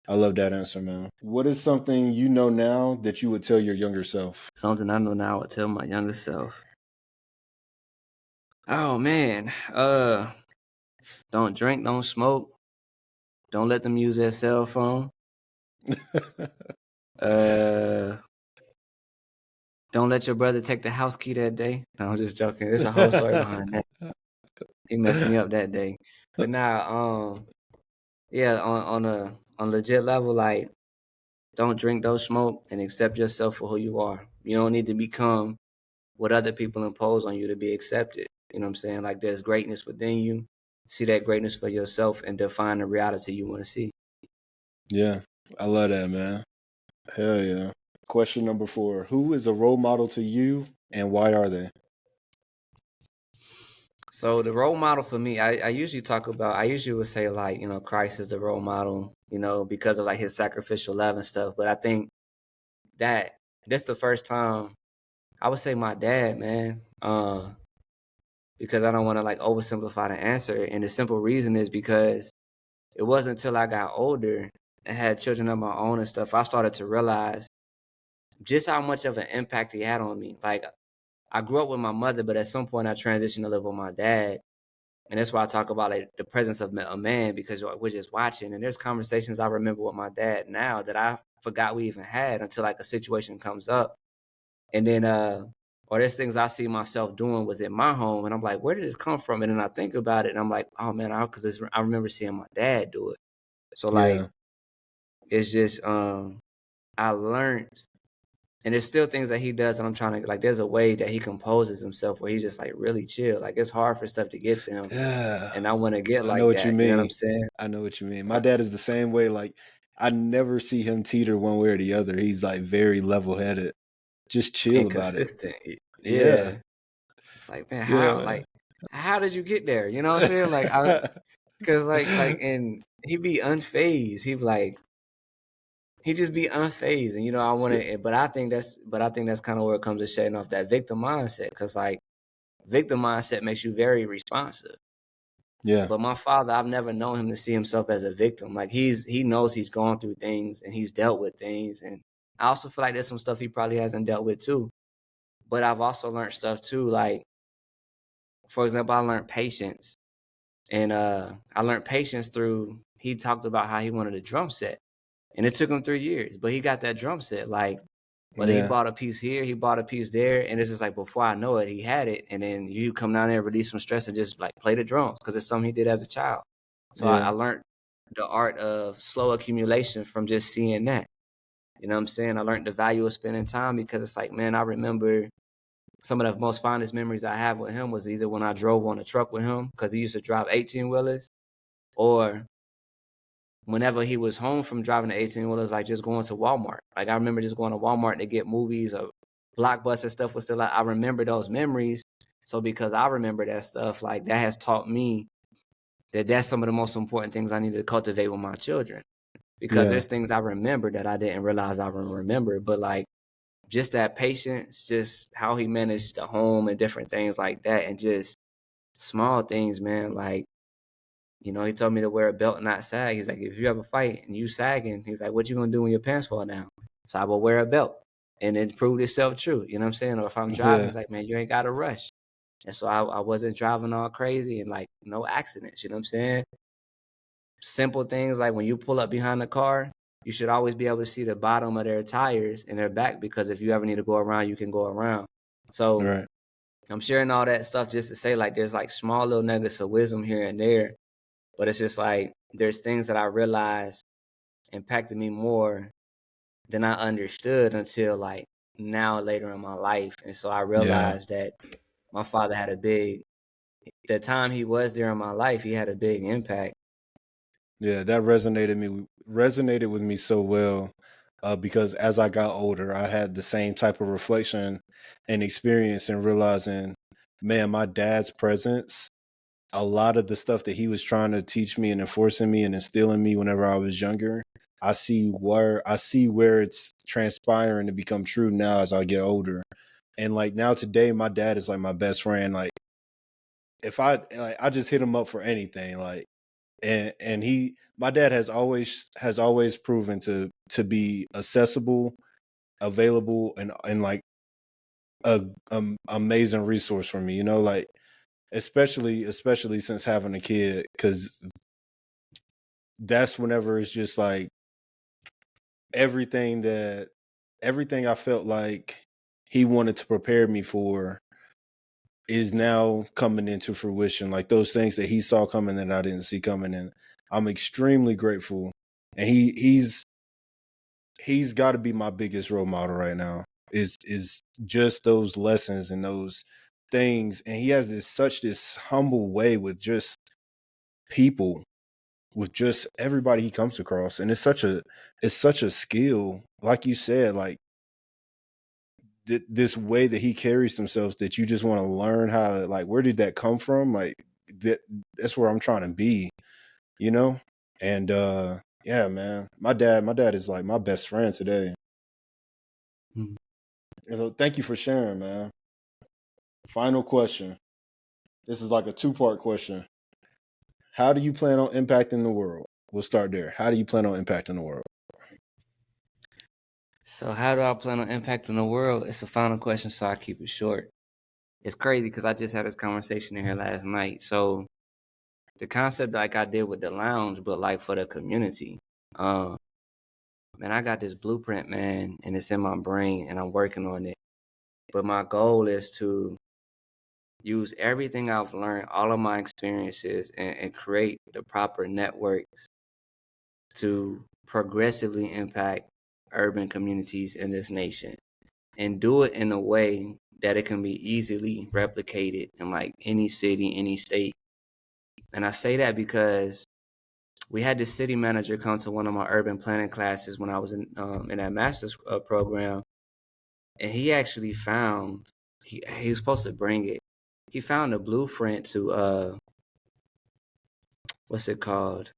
Speaker 2: I love that answer, man. What is something you know now that you would tell your younger self?
Speaker 1: Something I know now I would tell my younger self. Oh man, don't drink, don't smoke, don't let them use their cell phone. Uh, don't let your brother take the house key that day. No, I'm just joking. There's a whole story behind that. He messed me up that day. But now, yeah, on legit level, like, don't drink, don't smoke, and accept yourself for who you are. You don't need to become what other people impose on you to be accepted. You know what I'm saying? Like, there's greatness within you. See that greatness for yourself and define the reality you want to see.
Speaker 2: Yeah, I love that, man. Hell yeah. Question number 4. Who is a role model to you, and why are they?
Speaker 1: So the role model for me, I usually talk about, I usually would say, like, Christ is the role model, because of like his sacrificial love and stuff. But I think that this the first time I would say my dad, man. Because I don't want to like oversimplify the answer. And the simple reason is because it wasn't until I got older and had children of my own and stuff, I started to realize just how much of an impact he had on me. Like, I grew up with my mother, but at some point I transitioned to live with my dad. And that's why I talk about like the presence of a man, because we're just watching. And there's conversations I remember with my dad now that I forgot we even had until like a situation comes up. And then or there's things I see myself doing within my home, and I'm like, where did this come from? And then I think about it, and I'm like, oh man, because I remember seeing my dad do it. So like,
Speaker 2: Yeah.
Speaker 1: it's just I learned, and there's still things that he does, and I'm trying to like. There's a way that he composes himself where he's just like really chill. Like, it's hard for stuff to get to him,
Speaker 2: Yeah.
Speaker 1: and I want to get
Speaker 2: I know
Speaker 1: like
Speaker 2: what you
Speaker 1: that. You know what I'm
Speaker 2: mean.
Speaker 1: saying?
Speaker 2: I know what you mean. My
Speaker 1: Uh,
Speaker 2: dad is the same way. Like, I never see him teeter one way or the other. He's like very level headed, just chill about it.
Speaker 1: Inconsistent.
Speaker 2: Yeah.
Speaker 1: Yeah. It's like, man,
Speaker 2: Yeah,
Speaker 1: how did you get there? You know what I'm saying? Like, cause and he be unfazed. He just be unfazed, and I want to. But I think that's kind of where it comes to shedding off that victim mindset, cause like victim mindset makes you very responsive.
Speaker 2: yeah,
Speaker 1: But my father, I've never known him to see himself as a victim. Like, he knows he's gone through things and he's dealt with things, and I also feel like there's some stuff he probably hasn't dealt with too. But I've also learned stuff too. Like, for example, I learned patience. And I learned patience through, he talked about how he wanted a drum set. And it took him 3 years, but he got that drum set. Like, whether he
Speaker 2: yeah,
Speaker 1: bought a piece here, he bought a piece there. And it's just like, before I know it, he had it. And then you come down there, release some stress, and just like play the drums, because it's something he did as a child. So I
Speaker 2: yeah,
Speaker 1: learned the art of slow accumulation from just seeing that. You know what I'm saying? I learned the value of spending time, because it's like, man, I remember some of the most fondest memories I have with him was either when I drove on a truck with him, because he used to drive 18 wheelers, or whenever he was home from driving the 18 wheelers, like just going to Walmart. Like, I remember just going to Walmart to get movies, or Blockbuster stuff was still like, I remember those memories. So because I remember that stuff, like, that has taught me that that's some of the most important things I need to cultivate with my children. Because
Speaker 2: yeah,
Speaker 1: there's things I remember that I didn't realize I remember, but like, just that patience, just how he managed the home and different things like that, and just small things, man. Like, he told me to wear a belt and not sag. He's like, if you have a fight and you sagging, he's like, what you gonna do when your pants fall down? So I will wear a belt. And it proved itself true. You know what I'm saying? Or if I'm driving,
Speaker 2: yeah,
Speaker 1: he's like, man, you ain't gotta rush. And so I wasn't driving all crazy, and like no accidents. You know what I'm saying? Simple things like when you pull up behind the car, you should always be able to see the bottom of their tires and their back, because if you ever need to go around, you can go around. So
Speaker 2: right.
Speaker 1: I'm sharing all that stuff just to say, like, there's like small little nuggets of wisdom here and there, but it's just like, there's things that I realized impacted me more than I understood until like now later in my life. And so I
Speaker 2: Yeah.
Speaker 1: realized that my father had the time he was there in my life, he had a big impact.
Speaker 2: Yeah, that resonated with me so well, because as I got older, I had the same type of reflection and experience and realizing, man, my dad's presence, a lot of the stuff that he was trying to teach me and enforcing me and instilling me whenever I was younger, I see where it's transpiring to become true now as I get older. And like now today, my dad is like my best friend. Like if I just hit him up for anything, like and he my dad has always proven to be accessible, available, and like a amazing resource for me, you know, like especially since having a kid, because that's whenever it's just like everything that everything I felt like he wanted to prepare me for is now coming into fruition. Like those things that he saw coming that I didn't see coming, and I'm extremely grateful. And he's got to be my biggest role model right now. Is just those lessons and those things, and he has this humble way with just people, with just everybody he comes across, and it's such a skill, like you said, like this way that he carries himself that you just want to learn how to, like, where did that come from, like that that's where I'm trying to be, you know. And yeah, man, my dad is like my best friend today.
Speaker 1: Mhm.
Speaker 2: And so thank you for sharing, man. Final question. This is like a two-part question. How do you plan on impacting the world? We'll start there. How do you plan on impacting the world?
Speaker 1: So how do I plan on impacting the world? It's a final question, so I keep it short. It's crazy because I just had this conversation in here last night. So the concept like I did with the lounge, but like for the community. Uh, man, I got this blueprint, man, and it's in my brain, and I'm working on it. But my goal is to use everything I've learned, all of my experiences, and create the proper networks to progressively impact urban communities in this nation and do it in a way that it can be easily replicated in like any city, any state. And I say that because we had this city manager come to one of my urban planning classes when I was in that master's program, and he actually found he was supposed to bring it. He found a blueprint to what's it called?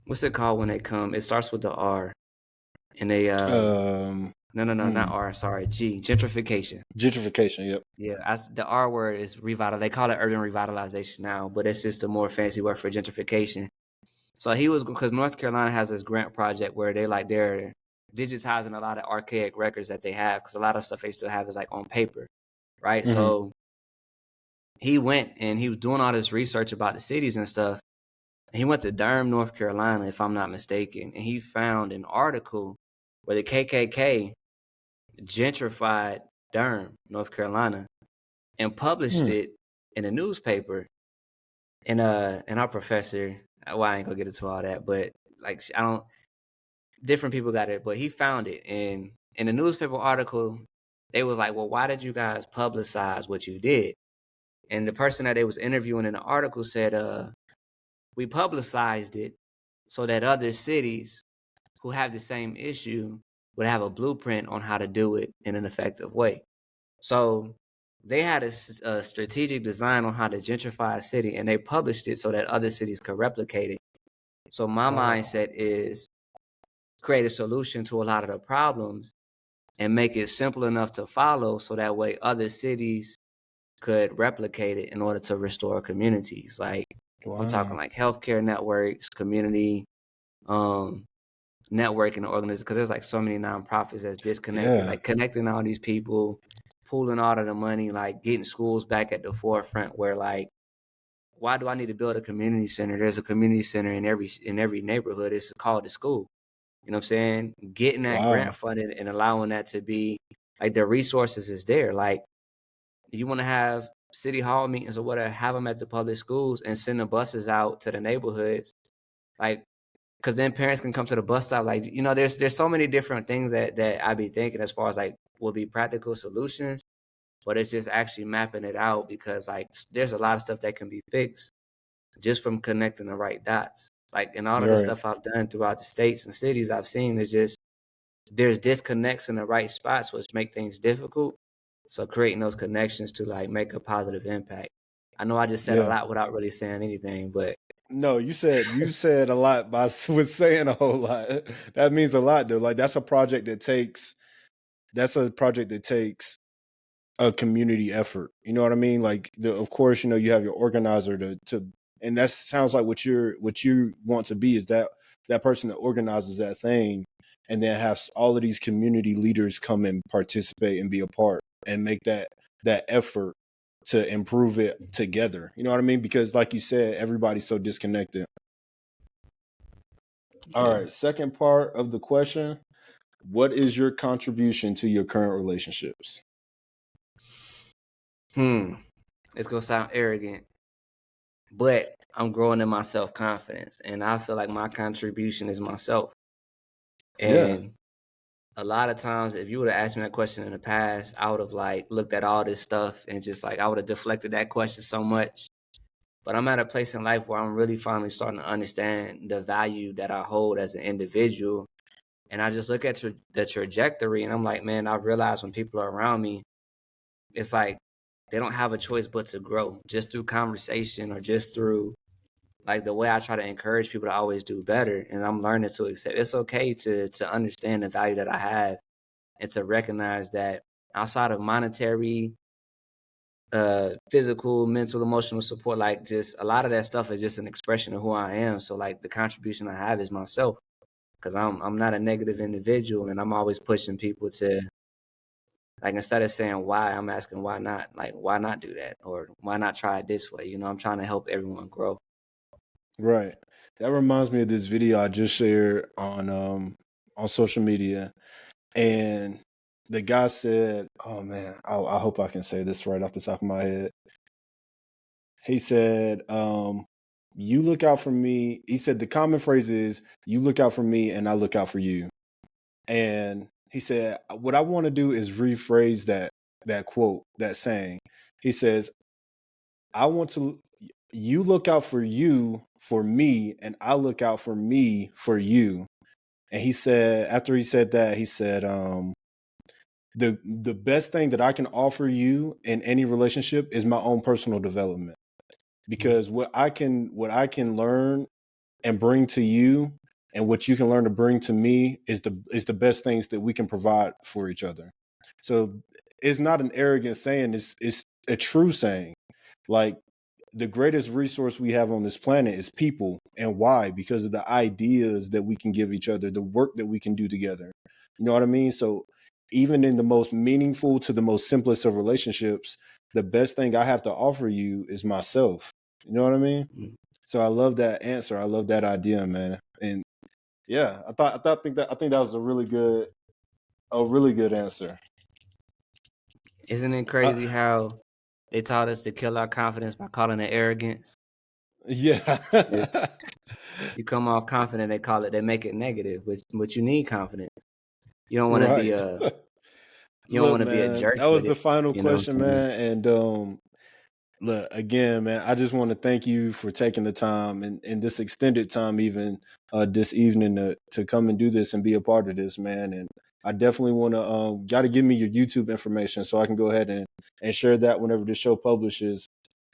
Speaker 1: What's it called when they come? It starts with the R, and they
Speaker 2: Um,
Speaker 1: no, not
Speaker 2: hmm,
Speaker 1: R. Sorry, G. Gentrification.
Speaker 2: gentrification. Yep.
Speaker 1: Yeah, the R word is revital. They call it urban revitalization now, but it's just a more fancy word for gentrification. So he was because North Carolina has this grant project where they're digitizing a lot of archaic records that they have because a lot of stuff they still have is like on paper, right?
Speaker 2: Hmm.
Speaker 1: So he went and he was doing all this research about the cities and stuff. He went to Durham, North Carolina, if I'm not mistaken, and he found an article where the KKK gentrified Durham, North Carolina, and published
Speaker 2: Hmm.
Speaker 1: it in a newspaper. And our professor, well, I ain't gonna get into all that, but like I don't, different people got it, but he found it, and in the newspaper article, they was like, "Well, why did you guys publicize what you did?" And the person that they was interviewing in the article said, "We publicized it so that other cities who have the same issue would have a blueprint on how to do it in an effective way." So they had a strategic design on how to gentrify a city, and they published it so that other cities could replicate it. So my
Speaker 2: Wow.
Speaker 1: mindset is create a solution to a lot of the problems and make it simple enough to follow so that way other cities could replicate it in order to restore communities. Like I'm talking
Speaker 2: Wow.
Speaker 1: like healthcare networks, community um networking organizations, because there's like so many nonprofits that's disconnected,
Speaker 2: Yeah.
Speaker 1: like connecting all these people, pooling all of the money, like getting schools back at the forefront where like why do I need to build a community center? There's a community center in every neighborhood. It's called the school. You know what I'm saying? Getting that grant
Speaker 2: Wow.
Speaker 1: funded and allowing that to be like the resources is there. Like you want to have city hall meetings or whatever, have them at the public schools and send the buses out to the neighborhoods, like, because then parents can come to the bus stop. Like, there's so many different things that I be thinking as far as like will be practical solutions, but it's just actually mapping it out because like there's a lot of stuff that can be fixed just from connecting the right dots. Like in all of the
Speaker 2: Right.
Speaker 1: stuff I've done throughout the states and cities I've seen, is just there's disconnects in the right spots which make things difficult. So creating those connections to like make a positive impact. I know I just said a
Speaker 2: Yeah.
Speaker 1: lot without really saying anything, but
Speaker 2: No, you said a lot by with saying a whole lot. That means a lot though. Like that's a project that takes a community effort. You know what I mean? Like of course, you have your organizer to and that sounds like what you want to be is that person that organizes that thing and then has all of these community leaders come and participate and be a part and make that effort to improve it together. You know what I mean? Because like you said, everybody's so disconnected. All
Speaker 1: yeah.
Speaker 2: right, second part of the question, what is your contribution to your current relationships?
Speaker 1: Hmm. It's gonna sound arrogant, but I'm growing in my self confidence, and I feel like my contribution is myself.
Speaker 2: Yeah.
Speaker 1: And a lot of times, if you would have asked me that question in the past, I would have like looked at all this stuff and just like I would have deflected that question so much. But I'm at a place in life where I'm really finally starting to understand the value that I hold as an individual. And I just look at the trajectory and I'm like, man, I realize when people are around me, it's like they don't have a choice but to grow just through conversation or just through like the way I try to encourage people to always do better. And I'm learning to accept it's okay to understand the value that I have and to recognize that outside of monetary, physical, mental, emotional support, like just a lot of that stuff is just an expression of who I am. So like the contribution I have is myself because I'm not a negative individual and I'm always pushing people to like instead of saying why, I'm asking why not? Like why not do that? Or why not try it this way? I'm trying to help everyone grow.
Speaker 2: Right. That reminds me of this video I just shared on social media, and the guy said, "Oh man, I hope I can say this right off the top of my head." He said, "You look out for me." He said the common phrase is, "You look out for me, and I look out for you." And he said, "What I want to do is rephrase that quote, that saying." He says, "I want to you look out for you for me, and I look out for me for you." And he said, after he said that, he said, the best thing that I can offer you in any relationship is my own personal development. Because what I can learn and bring to you and what you can learn to bring to me is the best things that we can provide for each other. So it's not an arrogant saying, it's a true saying. Like, the greatest resource we have on this planet is people. And why? Because of the ideas that we can give each other, the work that we can do together. You know what I mean? So even in the most meaningful to the most simplest of relationships, the best thing I have to offer you is myself. You know what I mean?
Speaker 1: Mm.
Speaker 2: So I love that answer. I love that idea, man. And yeah, I think that was a really good answer.
Speaker 1: Isn't it
Speaker 2: Uh,
Speaker 1: crazy how they taught us to kill our confidence by calling it arrogance?
Speaker 2: yeah.
Speaker 1: Just you come off confident, they make it negative, but you need confidence. You don't want to be
Speaker 2: Right.
Speaker 1: a you don't
Speaker 2: Look,
Speaker 1: want to be a
Speaker 2: man,
Speaker 1: jerk
Speaker 2: that was
Speaker 1: with
Speaker 2: the
Speaker 1: it.
Speaker 2: final
Speaker 1: You know what
Speaker 2: question,
Speaker 1: I'm saying?
Speaker 2: man. And look, again, man, I just want to thank you for taking the time and this extended time, even this evening, to come and do this and be a part of this, man. And I definitely want to got to give me your YouTube information so I can go ahead and share that whenever the show publishes.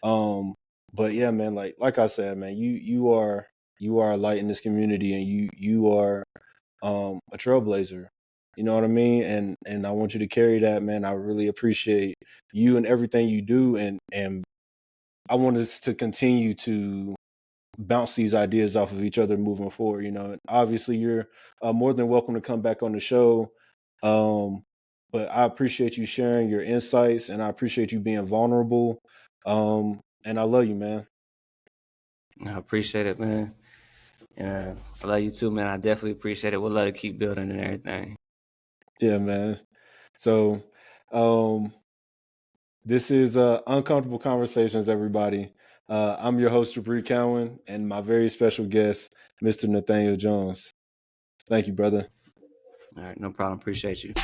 Speaker 2: Um, but yeah, man, like I said, man, you are a light in this community, and you are a trailblazer. You know what I mean? And I want you to carry that, man. I really appreciate you and everything you do, and I want us to continue to bounce these ideas off of each other moving forward. Obviously you're more than welcome to come back on the show. Um, but I appreciate you sharing your insights, and I appreciate you being vulnerable. And I love you, man.
Speaker 1: I appreciate it, man. I love you too, man. I definitely appreciate it. We'll love to keep building and everything.
Speaker 2: Yeah, man. So, um, This is Uncomfortable Conversations, everybody. I'm your host, Jabri Cowan, and my very special guest, Mr. Nathaniel Jones. Thank you, brother.
Speaker 1: All right, no problem. Appreciate you.